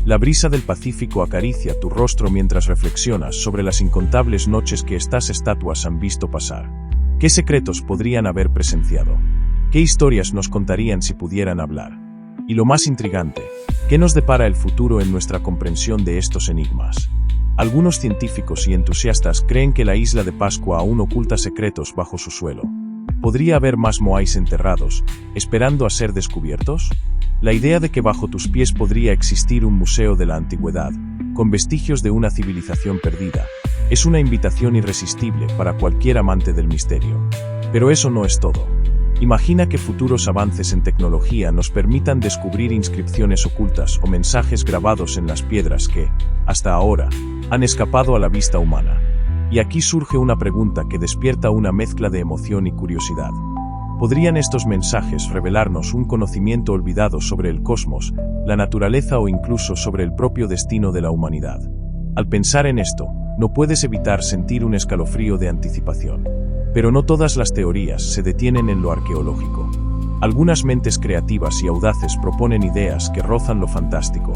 La brisa del Pacífico acaricia tu rostro mientras reflexionas sobre las incontables noches que estas estatuas han visto pasar. ¿Qué secretos podrían haber presenciado? ¿Qué historias nos contarían si pudieran hablar? Y lo más intrigante, ¿qué nos depara el futuro en nuestra comprensión de estos enigmas? Algunos científicos y entusiastas creen que la isla de Pascua aún oculta secretos bajo su suelo. ¿Podría haber más moais enterrados, esperando a ser descubiertos? La idea de que bajo tus pies podría existir un museo de la antigüedad, con vestigios de una civilización perdida, es una invitación irresistible para cualquier amante del misterio. Pero eso no es todo. Imagina que futuros avances en tecnología nos permitan descubrir inscripciones ocultas o mensajes grabados en las piedras que, hasta ahora, han escapado a la vista humana. Y aquí surge una pregunta que despierta una mezcla de emoción y curiosidad. ¿Podrían estos mensajes revelarnos un conocimiento olvidado sobre el cosmos, la naturaleza o incluso sobre el propio destino de la humanidad? Al pensar en esto, no puedes evitar sentir un escalofrío de anticipación. Pero no todas las teorías se detienen en lo arqueológico. Algunas mentes creativas y audaces proponen ideas que rozan lo fantástico.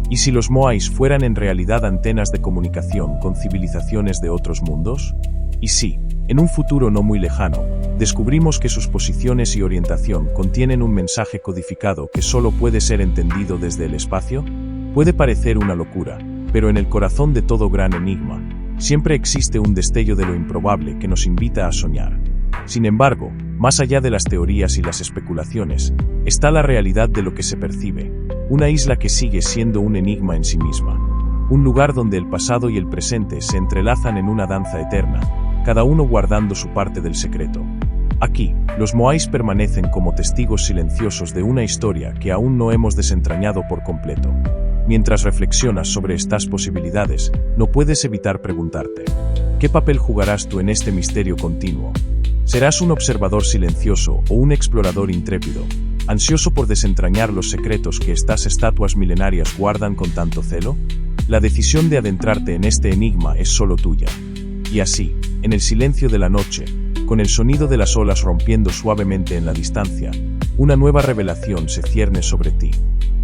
¿Y si los moais fueran en realidad antenas de comunicación con civilizaciones de otros mundos? ¿Y si, en un futuro no muy lejano, descubrimos que sus posiciones y orientación contienen un mensaje codificado que solo puede ser entendido desde el espacio? Puede parecer una locura, pero en el corazón de todo gran enigma, siempre existe un destello de lo improbable que nos invita a soñar. Sin embargo, más allá de las teorías y las especulaciones, está la realidad de lo que se percibe, una isla que sigue siendo un enigma en sí misma, un lugar donde el pasado y el presente se entrelazan en una danza eterna, cada uno guardando su parte del secreto. Aquí, los Moais permanecen como testigos silenciosos de una historia que aún no hemos desentrañado por completo. Mientras reflexionas sobre estas posibilidades, no puedes evitar preguntarte: ¿qué papel jugarás tú en este misterio continuo? ¿Serás un observador silencioso o un explorador intrépido, ansioso por desentrañar los secretos que estas estatuas milenarias guardan con tanto celo? La decisión de adentrarte en este enigma es solo tuya. Y así, en el silencio de la noche, con el sonido de las olas rompiendo suavemente en la distancia, una nueva revelación se cierne sobre ti.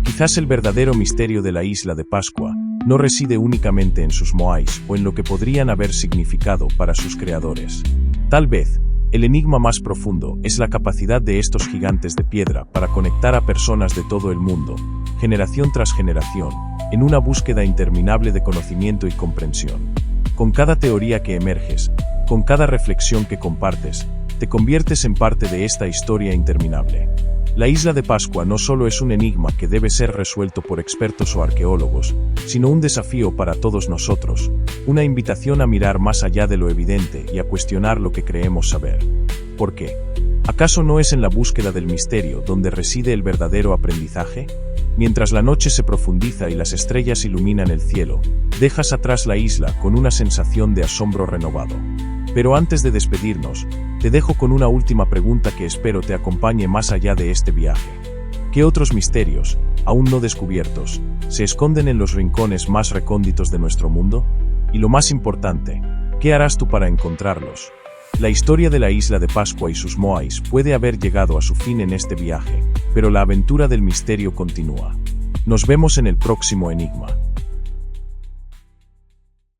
Quizás el verdadero misterio de la isla de Pascua no reside únicamente en sus Moais o en lo que podrían haber significado para sus creadores. Tal vez, el enigma más profundo es la capacidad de estos gigantes de piedra para conectar a personas de todo el mundo, generación tras generación, en una búsqueda interminable de conocimiento y comprensión. Con cada teoría que emerges, con cada reflexión que compartes, te conviertes en parte de esta historia interminable. La isla de Pascua no solo es un enigma que debe ser resuelto por expertos o arqueólogos, sino un desafío para todos nosotros, una invitación a mirar más allá de lo evidente y a cuestionar lo que creemos saber. ¿Por qué? ¿Acaso no es en la búsqueda del misterio donde reside el verdadero aprendizaje? Mientras la noche se profundiza y las estrellas iluminan el cielo, dejas atrás la isla con una sensación de asombro renovado. Pero antes de despedirnos, te dejo con una última pregunta que espero te acompañe más allá de este viaje. ¿Qué otros misterios, aún no descubiertos, se esconden en los rincones más recónditos de nuestro mundo? Y lo más importante, ¿qué harás tú para encontrarlos? La historia de la isla de Pascua y sus Moais puede haber llegado a su fin en este viaje, pero la aventura del misterio continúa. Nos vemos en el próximo enigma.